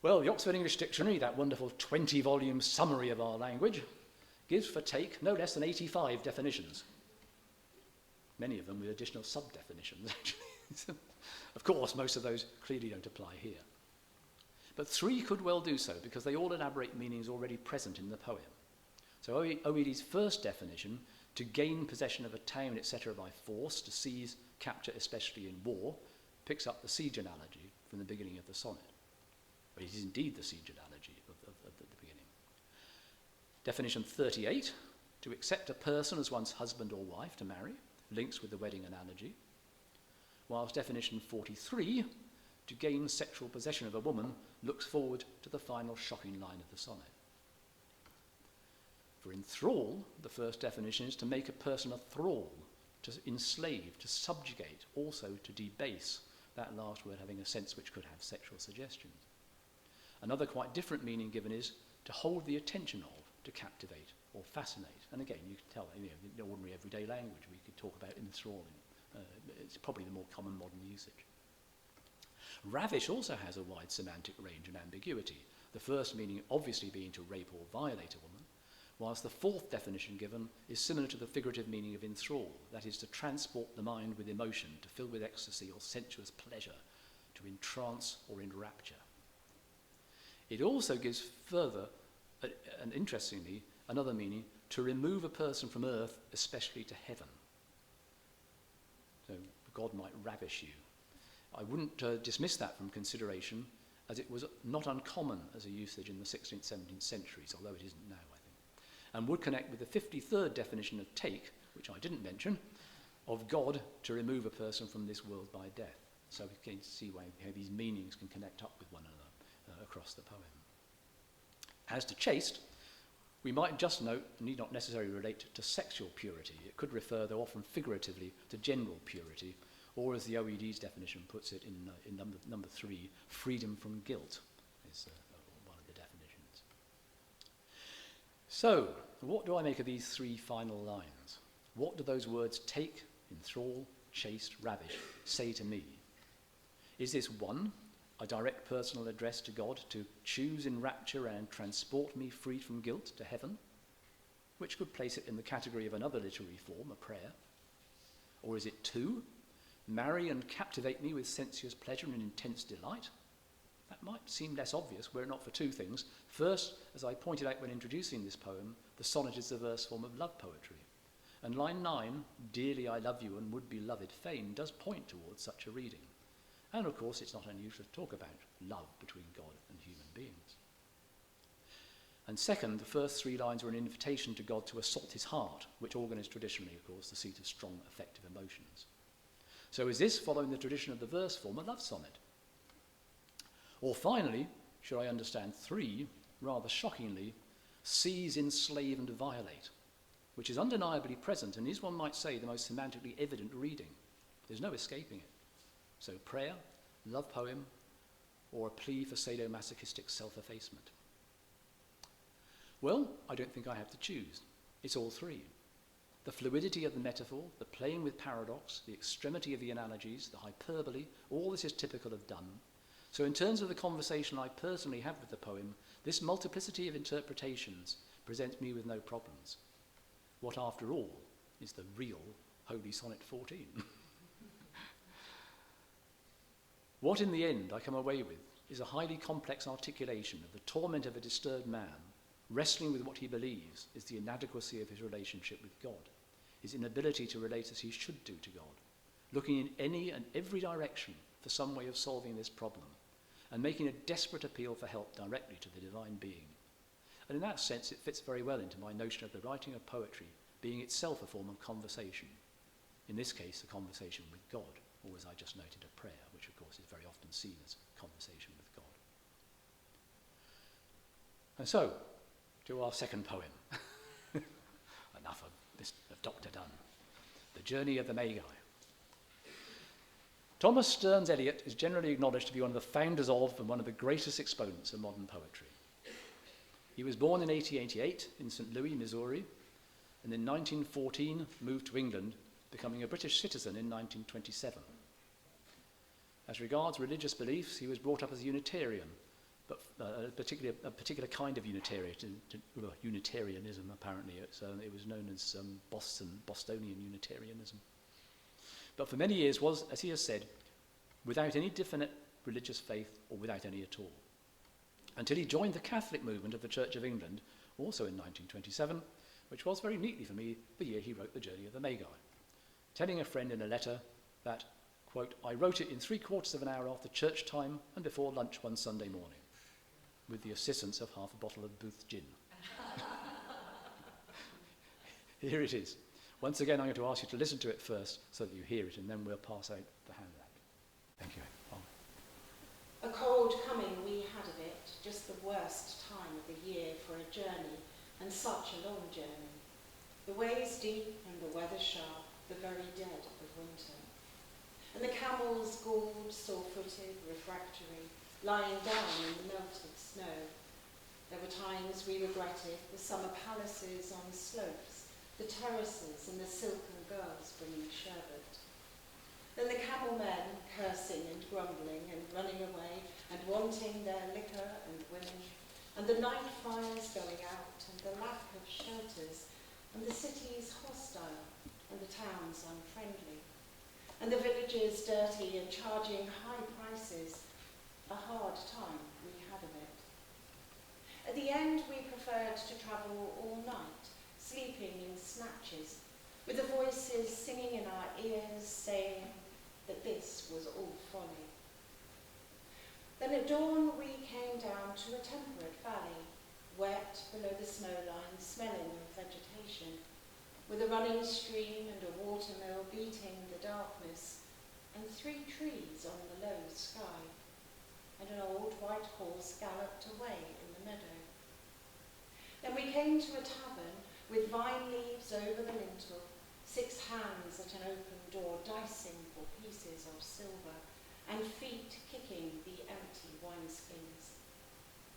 Well, the Oxford English Dictionary, that wonderful 20-volume summary of our language, gives for take no less than 85 definitions. Many of them with additional sub-definitions, actually. Of course, most of those clearly don't apply here. But three could well do so, because they all elaborate meanings already present in the poem. So OED's first definition, to gain possession of a town, etc., by force, to seize, capture, especially in war, picks up the siege analogy from the beginning of the sonnet. But it is indeed the siege analogy of the beginning. Definition 38, to accept a person as one's husband or wife to marry, links with the wedding analogy. Whilst definition 43, to gain sexual possession of a woman, looks forward to the final shocking line of the sonnet. For enthrall, the first definition is to make a person a thrall, to enslave, to subjugate, also to debase, that last word having a sense which could have sexual suggestions. Another quite different meaning given is to hold the attention of, to captivate or fascinate. And again, you can tell, in ordinary everyday language, we could talk about enthralling. It's probably the more common modern usage. Ravish also has a wide semantic range and ambiguity, the first meaning obviously being to rape or violate a woman, whilst the fourth definition given is similar to the figurative meaning of enthrall, that is to transport the mind with emotion, to fill with ecstasy or sensuous pleasure, to entrance or enrapture. It also gives further, and interestingly, another meaning, to remove a person from earth, especially to heaven. So, God might ravish you. I wouldn't dismiss that from consideration, as it was not uncommon as a usage in the 16th, 17th centuries, although it isn't now, I think, and would connect with the 53rd definition of take, which I didn't mention, of God to remove a person from this world by death. So we can see how these meanings can connect up with one another across the poem. As to chaste, we might just note, need not necessarily relate to sexual purity. It could refer, though often figuratively, to general purity, or as the OED's definition puts it in number 3, freedom from guilt is one of the definitions. So, what do I make of these 3 final lines? What do those words take, enthrall, chaste, ravish say to me? Is this 1, a direct personal address to God to choose in rapture and transport me free from guilt to heaven, which could place it in the category of another literary form, a prayer? Or is it 2, marry and captivate me with sensuous pleasure and intense delight? That might seem less obvious were it not for 2 things. First, as I pointed out when introducing this poem, the sonnet is the verse form of love poetry. And line 9, dearly I love you and would be loved fain, does point towards such a reading. And of course, it's not unusual to talk about love between God and human beings. And second, the first 3 lines are an invitation to God to assault his heart, which organ is traditionally, of course, the seat of strong affective emotions. So is this, following the tradition of the verse form, a love sonnet? Or finally, should I understand 3, rather shockingly, seize, enslave and violate, which is undeniably present and is, one might say, the most semantically evident reading. There's no escaping it. So prayer, love poem, or a plea for sadomasochistic self-effacement? Well, I don't think I have to choose. It's all 3. The fluidity of the metaphor, the playing with paradox, the extremity of the analogies, the hyperbole, all this is typical of Donne. So in terms of the conversation I personally have with the poem, this multiplicity of interpretations presents me with no problems. What, after all, is the real Holy Sonnet 14? What, in the end, I come away with is a highly complex articulation of the torment of a disturbed man, wrestling with what he believes is the inadequacy of his relationship with God, his inability to relate as he should do to God, looking in any and every direction for some way of solving this problem, and making a desperate appeal for help directly to the divine being. And in that sense, it fits very well into my notion of the writing of poetry being itself a form of conversation. In this case, a conversation with God, or as I just noted, a prayer, which of course is very often seen as conversation with God. And so, to our second poem. Enough of Dr. Donne. The Journey of the Magi. Thomas Stearns Eliot is generally acknowledged to be one of the founders of and one of the greatest exponents of modern poetry. He was born in 1888 in St. Louis, Missouri, and in 1914 moved to England, becoming a British citizen in 1927. As regards religious beliefs, he was brought up as a Unitarian, but a particular kind of Unitarianism, apparently. It was known as Bostonian Unitarianism. But for many years was, as he has said, without any definite religious faith or without any at all, until he joined the Catholic movement of the Church of England, also in 1927, which was very neatly for me the year he wrote The Journey of the Magi, telling a friend in a letter that, quote, I wrote it in 3/4 of an hour after church time and before lunch one Sunday morning, with the assistance of half a bottle of Booth gin. Here it is. Once again, I'm going to ask you to listen to it first so that you hear it, and then we'll pass out the handout. Thank you. A cold coming we had of it, just the worst time of the year for a journey, and such a long journey. The ways deep and the weather sharp, the very dead of winter. And the camels galled, sore-footed, refractory, lying down in the melted snow. There were times we regretted the summer palaces on slopes, the terraces and the silken girls bringing sherbet. Then the camel men cursing and grumbling and running away and wanting their liquor and women, and the night fires going out and the lack of shelters, and the cities hostile and the towns unfriendly, and the villages dirty and charging high prices. A hard time we had of it. At the end we preferred to travel all night, sleeping in snatches, with the voices singing in our ears, saying, that this was all folly. Then at dawn we came down to a temperate valley, wet below the snow line, smelling of vegetation, with a running stream and a watermill beating the darkness, and 3 trees on the low sky, and an old white horse galloped away in the meadow. Then we came to a tavern with vine leaves over the lintel, 6 hands at an open door dicing for pieces of silver, and feet kicking the empty wineskins.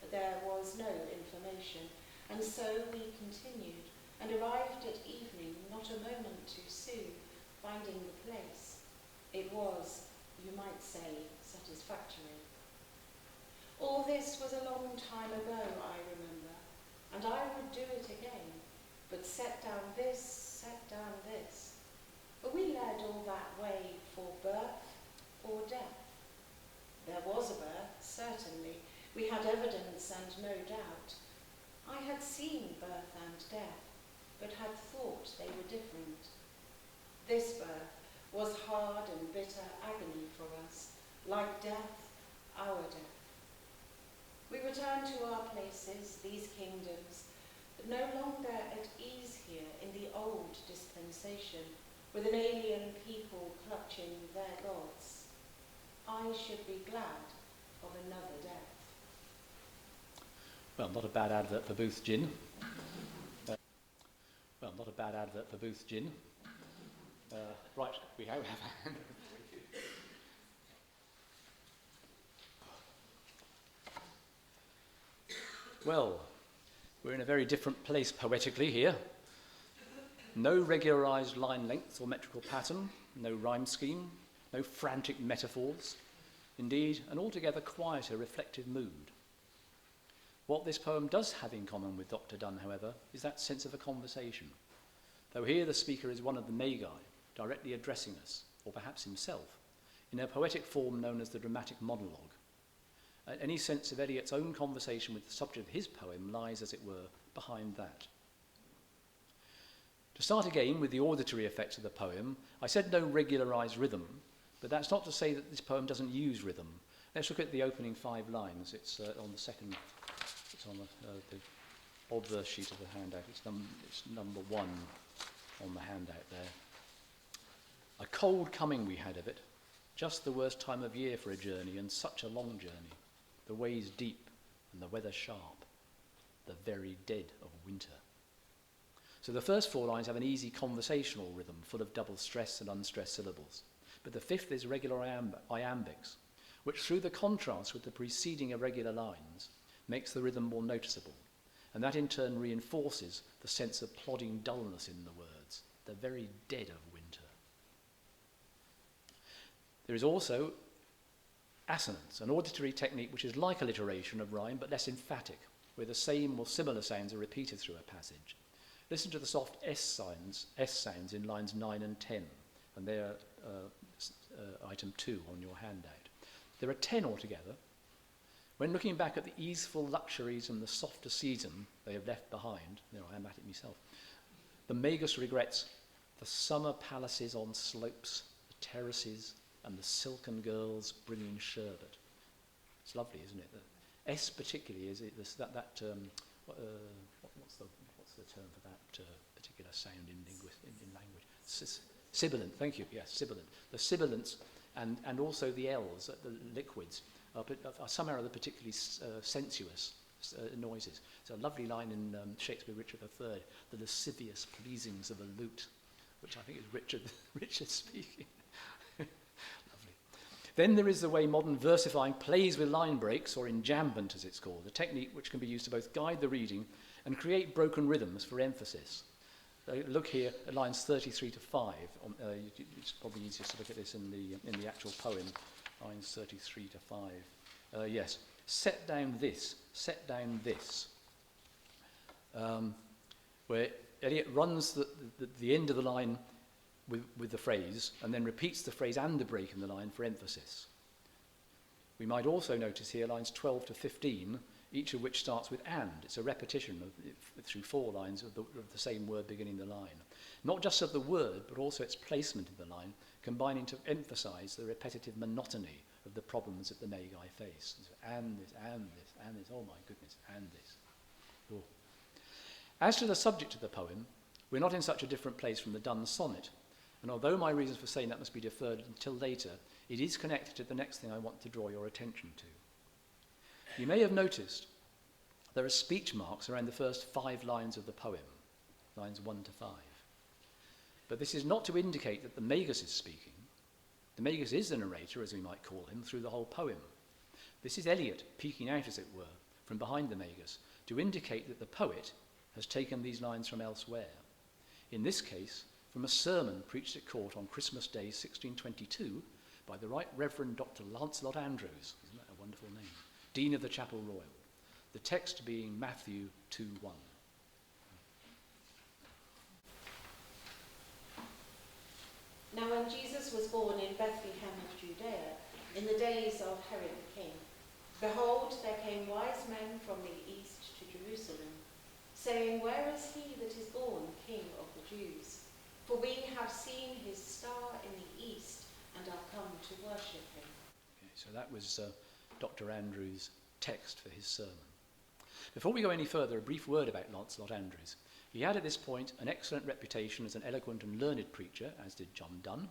But there was no information, and so we continued, and arrived at evening not a moment too soon, finding the place. It was, you might say, satisfactory. All this was a long time ago, I remember, and I would do it again, but set down this, set down this. But we led all that way for birth or death. There was a birth, certainly. We had evidence and no doubt. I had seen birth and death, but had thought they were different. This birth was hard and bitter agony for us, like death, our death. We returned to our places, these kingdoms, but no longer at ease here in the old dispensation, with an alien people clutching their gods. I should be glad of another death. Well, not a bad advert for Booth Gin. Not a bad advert for Booth Gin. Right, we have a hand. Well, we're in a very different place poetically here. No regularised line length or metrical pattern, no rhyme scheme, no frantic metaphors. Indeed, an altogether quieter, reflective mood. What this poem does have in common with Dr. Donne, however, is that sense of a conversation. Though here the speaker is one of the Magi, directly addressing us, or perhaps himself, in a poetic form known as the dramatic monologue. Any sense of Eliot's own conversation with the subject of his poem lies, as it were, behind that. To start again with the auditory effects of the poem, I said no regularised rhythm, but that's not to say that this poem doesn't use rhythm. Let's look at the opening 5 lines. It's on the second, it's on the obverse sheet of the handout. It's number 1 on the handout there. A cold coming we had of it, just the worst time of year for a journey, and such a long journey. The ways deep and the weather sharp, the very dead of winter. So the first 4 lines have an easy conversational rhythm, full of double stress and unstressed syllables. But the 5th is regular iambics, which through the contrast with the preceding irregular lines, makes the rhythm more noticeable. And that in turn reinforces the sense of plodding dullness in the words, the very dead of winter. There is also assonance, an auditory technique which is like alliteration of rhyme but less emphatic, where the same or similar sounds are repeated through a passage. Listen to the soft S sounds in lines 9 and 10, and they are item 2 on your handout. There are 10 altogether. When looking back at the easeful luxuries and the softer season they have left behind, there I am at it myself, the Magus regrets the summer palaces on slopes, the terraces, and the silken girls bringing sherbet. It's lovely, isn't it? The S particularly is it what's the term for that particular sound in language? Sibilant. Thank you. Yes, sibilant. The sibilants and also the L's, the liquids, are somehow or other particularly sensuous noises. It's a lovely line in Shakespeare Richard III, the lascivious pleasings of a lute, which I think is Richard speaking. Lovely. Then there is the way modern versifying plays with line breaks, or enjambment as it's called, a technique which can be used to both guide the reading and create broken rhythms for emphasis. Look here at lines 33 to 5. It's probably easiest to look at this in the actual poem, lines 33 to 5. Yes, set down this, where Eliot runs the end of the line with the phrase and then repeats the phrase and the break in the line for emphasis. We might also notice here lines 12 to 15 each of which starts with and. It's a repetition through 4 lines of the same word beginning the line. Not just of the word, but also its placement in the line, combining to emphasize the repetitive monotony of the problems that the Magi face. So, and this, and this, and this, oh my goodness, and this. Oh. As to the subject of the poem, we're not in such a different place from the Donne sonnet, and although my reasons for saying that must be deferred until later, it is connected to the next thing I want to draw your attention to. You may have noticed there are speech marks around the first 5 lines of the poem, lines 1 to 5. But this is not to indicate that the Magus is speaking. The Magus is the narrator, as we might call him, through the whole poem. This is Eliot peeking out, as it were, from behind the Magus, to indicate that the poet has taken these lines from elsewhere. In this case, from a sermon preached at court on Christmas Day 1622 by the Right Reverend Dr. Lancelot Andrews, isn't that a wonderful name, Dean of the Chapel Royal, the text being Matthew 2:1. Now when Jesus was born in Bethlehem of Judea, in the days of Herod the king, behold, there came wise men from the east to Jerusalem, saying, Where is he that is born King of the Jews? For we have seen his star in the east and are come to worship him. Okay, so that was Dr. Andrews' text for his sermon. Before we go any further, a brief word about Lancelot Andrews. He had at this point an excellent reputation as an eloquent and learned preacher, as did John Donne,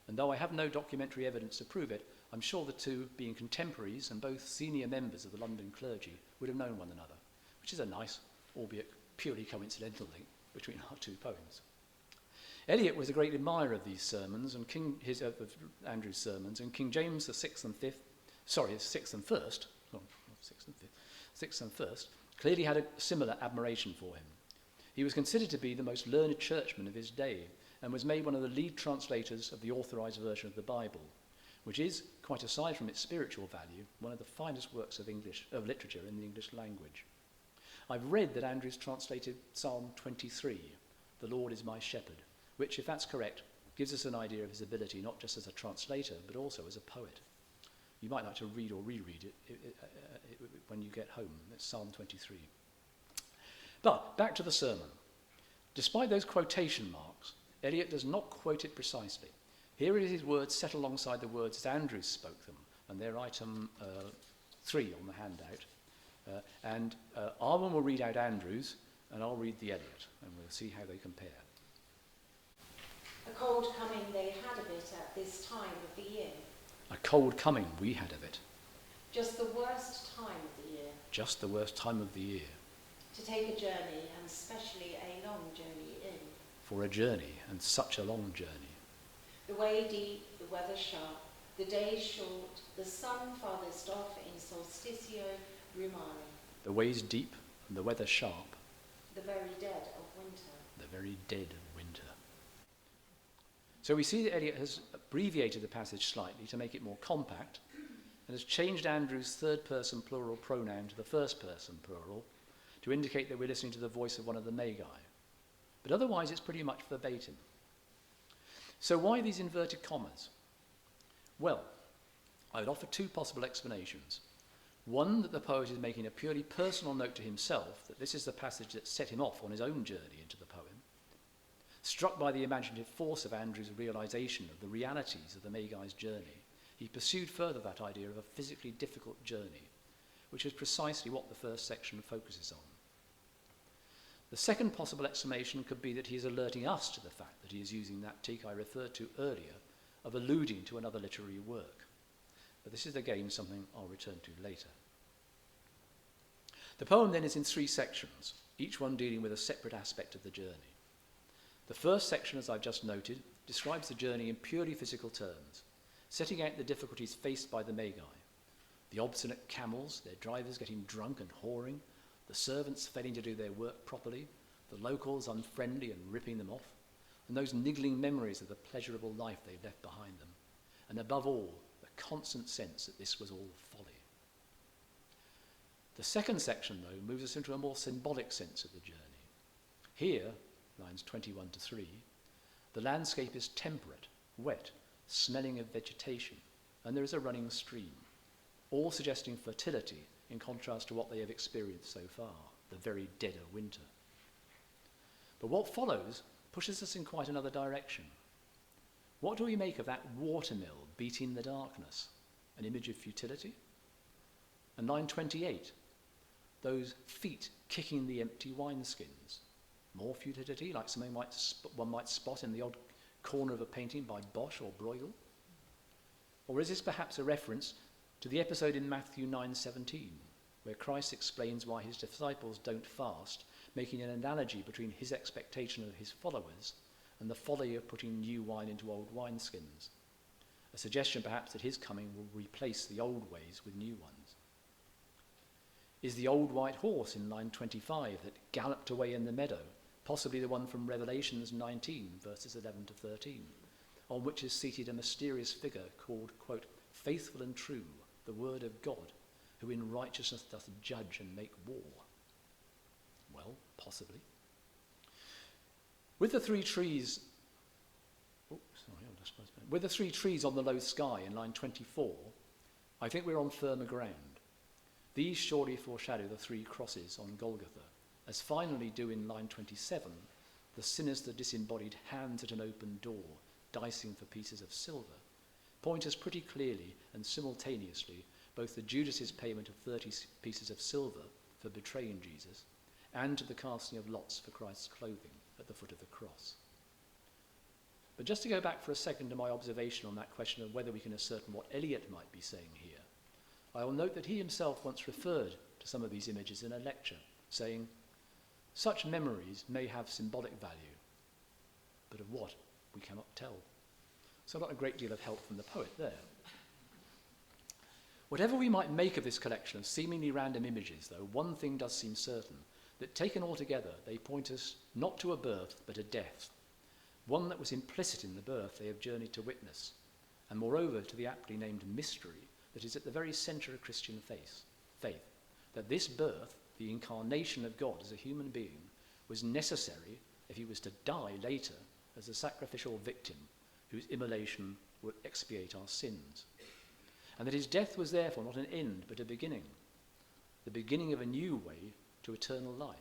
and though I have no documentary evidence to prove it, I'm sure the two, being contemporaries and both senior members of the London clergy, would have known one another, which is a nice, albeit purely coincidental link between our 2 poems. Eliot was a great admirer of these sermons and of Andrew's sermons, and King James the 6th and 1st, clearly had a similar admiration for him. He was considered to be the most learned churchman of his day and was made one of the lead translators of the authorized version of the Bible, which is, quite aside from its spiritual value, one of the finest works of literature in the English language. I've read that Andrews translated Psalm 23, "The Lord is my shepherd," which, if that's correct, gives us an idea of his ability not just as a translator, but also as a poet. You might like to read or reread it when you get home. It's Psalm 23. But back to the sermon. Despite those quotation marks, Eliot does not quote it precisely. Here is his words set alongside the words as Andrews spoke them, and they're item 3 on the handout. Arwen will read out Andrews, and I'll read the Eliot, and we'll see how they compare. A cold coming they had of it at this time of the year. A cold coming we had of it. Just the worst time of the year. Just the worst time of the year. To take a journey, and especially a long journey in. For a journey, and such a long journey. The way deep, the weather sharp, the day short, the sun farthest off in solsticio rumare. The ways deep, and the weather sharp. The very dead of winter. The very dead of winter. So we see that Eliot has abbreviated the passage slightly to make it more compact, and has changed Andrew's 3rd person plural pronoun to the 1st person plural to indicate that we're listening to the voice of one of the Magi. But otherwise it's pretty much verbatim. So why these inverted commas? Well, I would offer 2 possible explanations. One, that the poet is making a purely personal note to himself that this is the passage that set him off on his own journey into the poem. Struck by the imaginative force of Andrew's realization of the realities of the Magi's journey, he pursued further that idea of a physically difficult journey, which is precisely what the first section focuses on. The second possible explanation could be that he is alerting us to the fact that he is using that tic I referred to earlier of alluding to another literary work. But this is again something I'll return to later. The poem then is in 3 sections, each one dealing with a separate aspect of the journey. The first section, as I've just noted, describes the journey in purely physical terms, setting out the difficulties faced by the Magi. The obstinate camels, their drivers getting drunk and whoring, the servants failing to do their work properly, the locals unfriendly and ripping them off, and those niggling memories of the pleasurable life they've left behind them, and above all, the constant sense that this was all folly. The second section, though, moves us into a more symbolic sense of the journey. Here, lines 21 to 3, the landscape is temperate, wet, smelling of vegetation, and there is a running stream, all suggesting fertility in contrast to what they have experienced so far, the very dead of winter. But what follows pushes us in quite another direction. What do we make of that watermill beating the darkness? An image of futility? And line 28, those feet kicking the empty wineskins. More futility, like something one might spot in the odd corner of a painting by Bosch or Bruegel? Or is this perhaps a reference to the episode in Matthew 9:17, where Christ explains why his disciples don't fast, making an analogy between his expectation of his followers and the folly of putting new wine into old wineskins? A suggestion perhaps that his coming will replace the old ways with new ones. Is the old white horse in line 25 that galloped away in the meadow possibly the one from Revelations 19, verses 11 to 13, on which is seated a mysterious figure called, quote, faithful and true, the word of God, who in righteousness doth judge and make war? Well, possibly. With the three trees on the low sky in line 24, I think we're on firmer ground. These surely foreshadow the three crosses on Golgotha, as finally do in line 27 the sinister disembodied hands at an open door, dicing for pieces of silver, point us pretty clearly and simultaneously both to Judas's payment of 30 pieces of silver for betraying Jesus and to the casting of lots for Christ's clothing at the foot of the cross. But just to go back for a second to my observation on that question of whether we can ascertain what Eliot might be saying here, I will note that he himself once referred to some of these images in a lecture, saying, such memories may have symbolic value, but of what we cannot tell. So not a great deal of help from the poet there. Whatever we might make of this collection of seemingly random images, though, one thing does seem certain, that taken all together, they point us not to a birth, but a death, one that was implicit in the birth they have journeyed to witness, and moreover to the aptly named mystery that is at the very centre of Christian faith, that this birth, the incarnation of God as a human being, was necessary if he was to die later as a sacrificial victim whose immolation would expiate our sins. And that his death was therefore not an end but a beginning, the beginning of a new way to eternal life.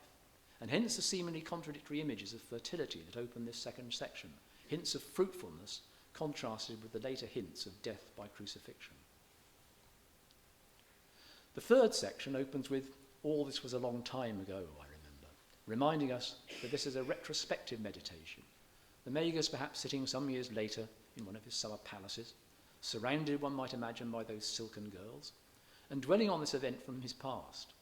And hence the seemingly contradictory images of fertility that open this second section, hints of fruitfulness contrasted with the later hints of death by crucifixion. The third section opens with, all this was a long time ago, I remember, reminding us that this is a retrospective meditation. The Magus perhaps sitting some years later in one of his summer palaces, surrounded, one might imagine, by those silken girls, and dwelling on this event from his past.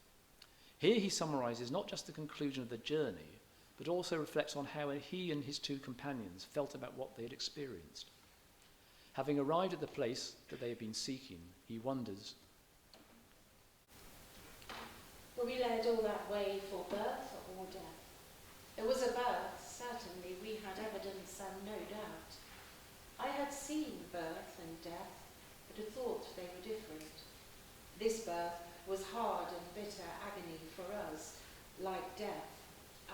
Here he summarises not just the conclusion of the journey, but also reflects on how he and his two companions felt about what they had experienced. Having arrived at the place that they had been seeking, he wonders, were we led all that way for birth or death? There was a birth, certainly we had evidence and no doubt. I had seen birth and death, but had thought they were different. This birth was hard and bitter agony for us, like death,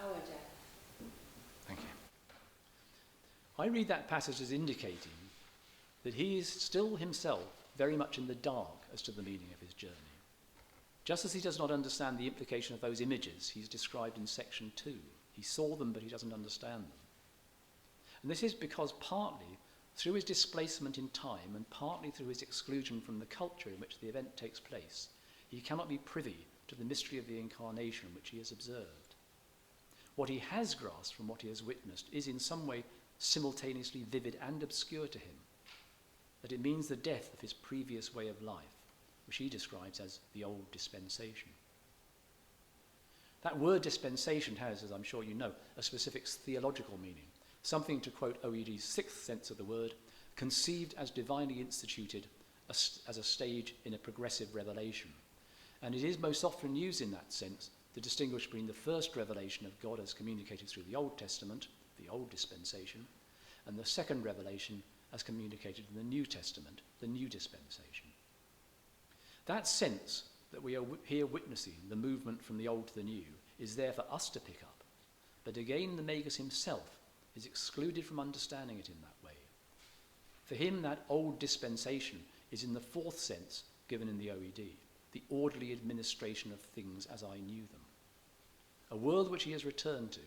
our death. Thank you. I read that passage as indicating that he is still himself very much in the dark as to the meaning of his journey. Just as he does not understand the implication of those images he's described in section 2. He saw them, but he doesn't understand them. And this is because partly through his displacement in time and partly through his exclusion from the culture in which the event takes place, he cannot be privy to the mystery of the incarnation which he has observed. What he has grasped from what he has witnessed is in some way simultaneously vivid and obscure to him, that it means the death of his previous way of life, which he describes as the old dispensation. That word dispensation has, as I'm sure you know, a specific theological meaning, something, to quote OED's sixth sense of the word, conceived as divinely instituted as a stage in a progressive revelation. And it is most often used in that sense to distinguish between the first revelation of God as communicated through the Old Testament, the old dispensation, and the second revelation as communicated in the New Testament, the new dispensation. That sense that we are here witnessing the movement from the old to the new is there for us to pick up. But again, the Magus himself is excluded from understanding it in that way. For him, that old dispensation is in the fourth sense given in the OED, the orderly administration of things as I knew them. A world which he has returned to,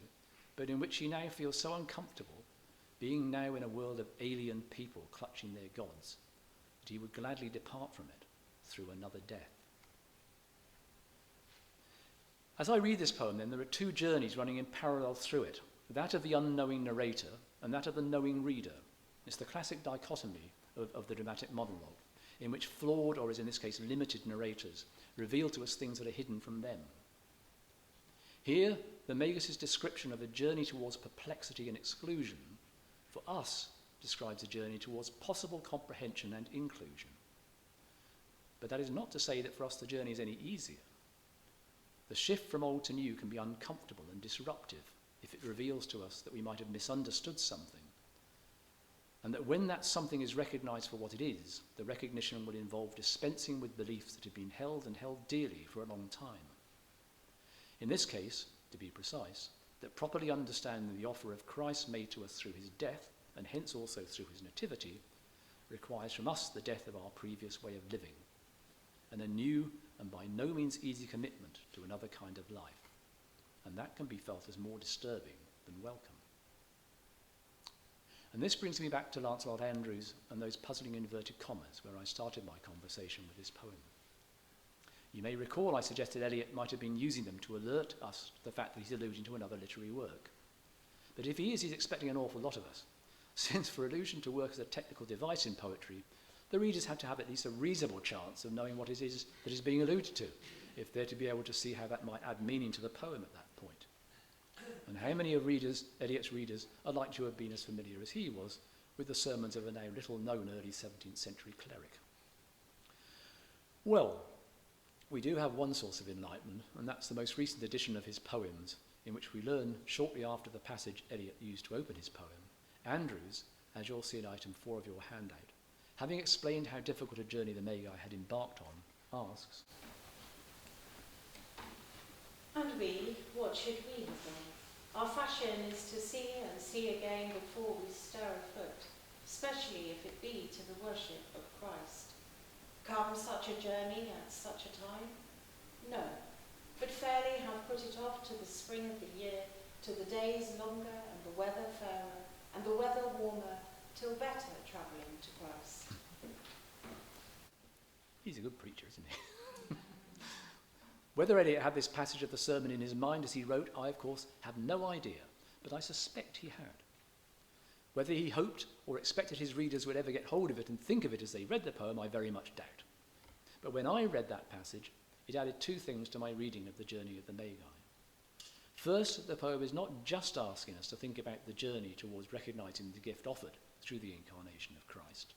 but in which he now feels so uncomfortable, being now in a world of alien people clutching their gods, that he would gladly depart from it through another death. As I read this poem, then, there are two journeys running in parallel through it, that of the unknowing narrator and that of the knowing reader. It's the classic dichotomy of the dramatic monologue, in which flawed, or as in this case, limited narrators reveal to us things that are hidden from them. Here, the Magus' description of a journey towards perplexity and exclusion, for us, describes a journey towards possible comprehension and inclusion. But that is not to say that for us the journey is any easier. The shift from old to new can be uncomfortable and disruptive if it reveals to us that we might have misunderstood something, and that when that something is recognised for what it is, the recognition will involve dispensing with beliefs that have been held and held dearly for a long time. In this case, to be precise, that properly understanding the offer of Christ made to us through his death, and hence also through his nativity, requires from us the death of our previous way of living, and a new and by no means easy commitment to another kind of life. And that can be felt as more disturbing than welcome. And this brings me back to Lancelot Andrewes and those puzzling inverted commas where I started my conversation with this poem. You may recall I suggested Eliot might have been using them to alert us to the fact that he's alluding to another literary work. But if he is, he's expecting an awful lot of us, since for allusion to work as a technical device in poetry, the readers have to have at least a reasonable chance of knowing what it is that is being alluded to, if they're to be able to see how that might add meaning to the poem at that point. And how many of Eliot's readers are like to have been as familiar as he was with the sermons of a now little-known early 17th century cleric? Well, we do have one source of enlightenment, and that's the most recent edition of his poems, in which we learn, shortly after the passage Eliot used to open his poem, Andrewes, as you'll see in item 4 of your handout, having explained how difficult a journey the Magi had embarked on, asks, "And we, what should we have done? Our fashion is to see and see again before we stir a foot, especially if it be to the worship of Christ. Come such a journey at such a time? No, but fairly have put it off to the spring of the year, till the days longer and the weather fairer, and the weather warmer, till better travelling to Christ." He's a good preacher, isn't he? Whether Eliot had this passage of the sermon in his mind as he wrote, I, of course, have no idea, but I suspect he had. Whether he hoped or expected his readers would ever get hold of it and think of it as they read the poem, I very much doubt. But when I read that passage, it added two things to my reading of the journey of the Magi. First, the poem is not just asking us to think about the journey towards recognising the gift offered through the incarnation of Christ.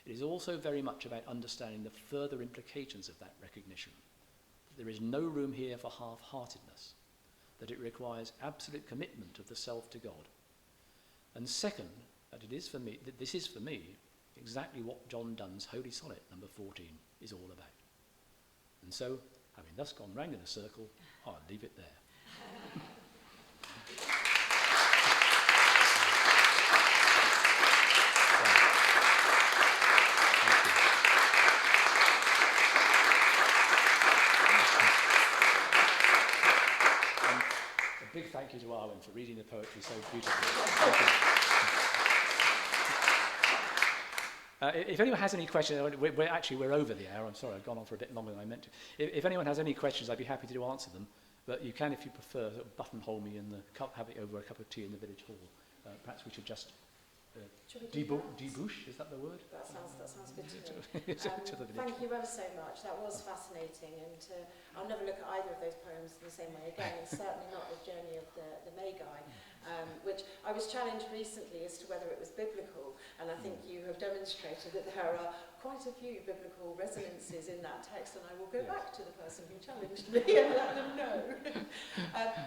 It is also very much about understanding the further implications of that recognition. There is no room here for half-heartedness, that it requires absolute commitment of the self to God. And second, that this is for me exactly what John Donne's Holy Sonnet number 14 is all about. And so, having thus gone round in a circle, I'll leave it there. A big thank you to Arwen for reading the poetry so beautifully. Thank you. If anyone has any questions, we're over the hour. I'm sorry, I've gone on for a bit longer than I meant to. If anyone has any questions, I'd be happy to answer them. But you can, if you prefer, sort of buttonhole me in the cup, have it over a cup of tea in the village hall. Perhaps we should just debouche, is that the word? That sounds good to me. Thank you ever so much. That was fascinating, and I'll never look at either of those poems in the same way again. It's certainly not the journey of the Magi, which I was challenged recently as to whether it was biblical, and I think you have demonstrated that there are quite a few biblical resonances in that text, and I will go back to the person who challenged me and let them know.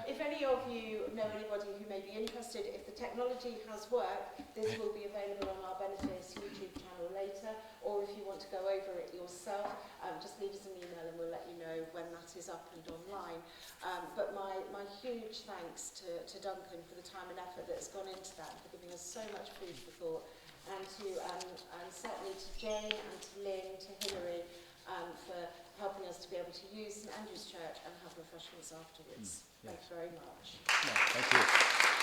If any of you know anybody who may be interested, if the technology has worked, this will be available on our Benefice YouTube channel later, or if you want to go over it yourself, just leave us an email and we'll let you know when that is up and online. But my huge thanks to Duncan for the time and effort that's gone into that, for giving us so much food for thought, and certainly to Jane and to Lynn, to Hilary, for helping us to be able to use St Andrew's Church and have refreshments afterwards. Yes. Thank you very much. No, thank you.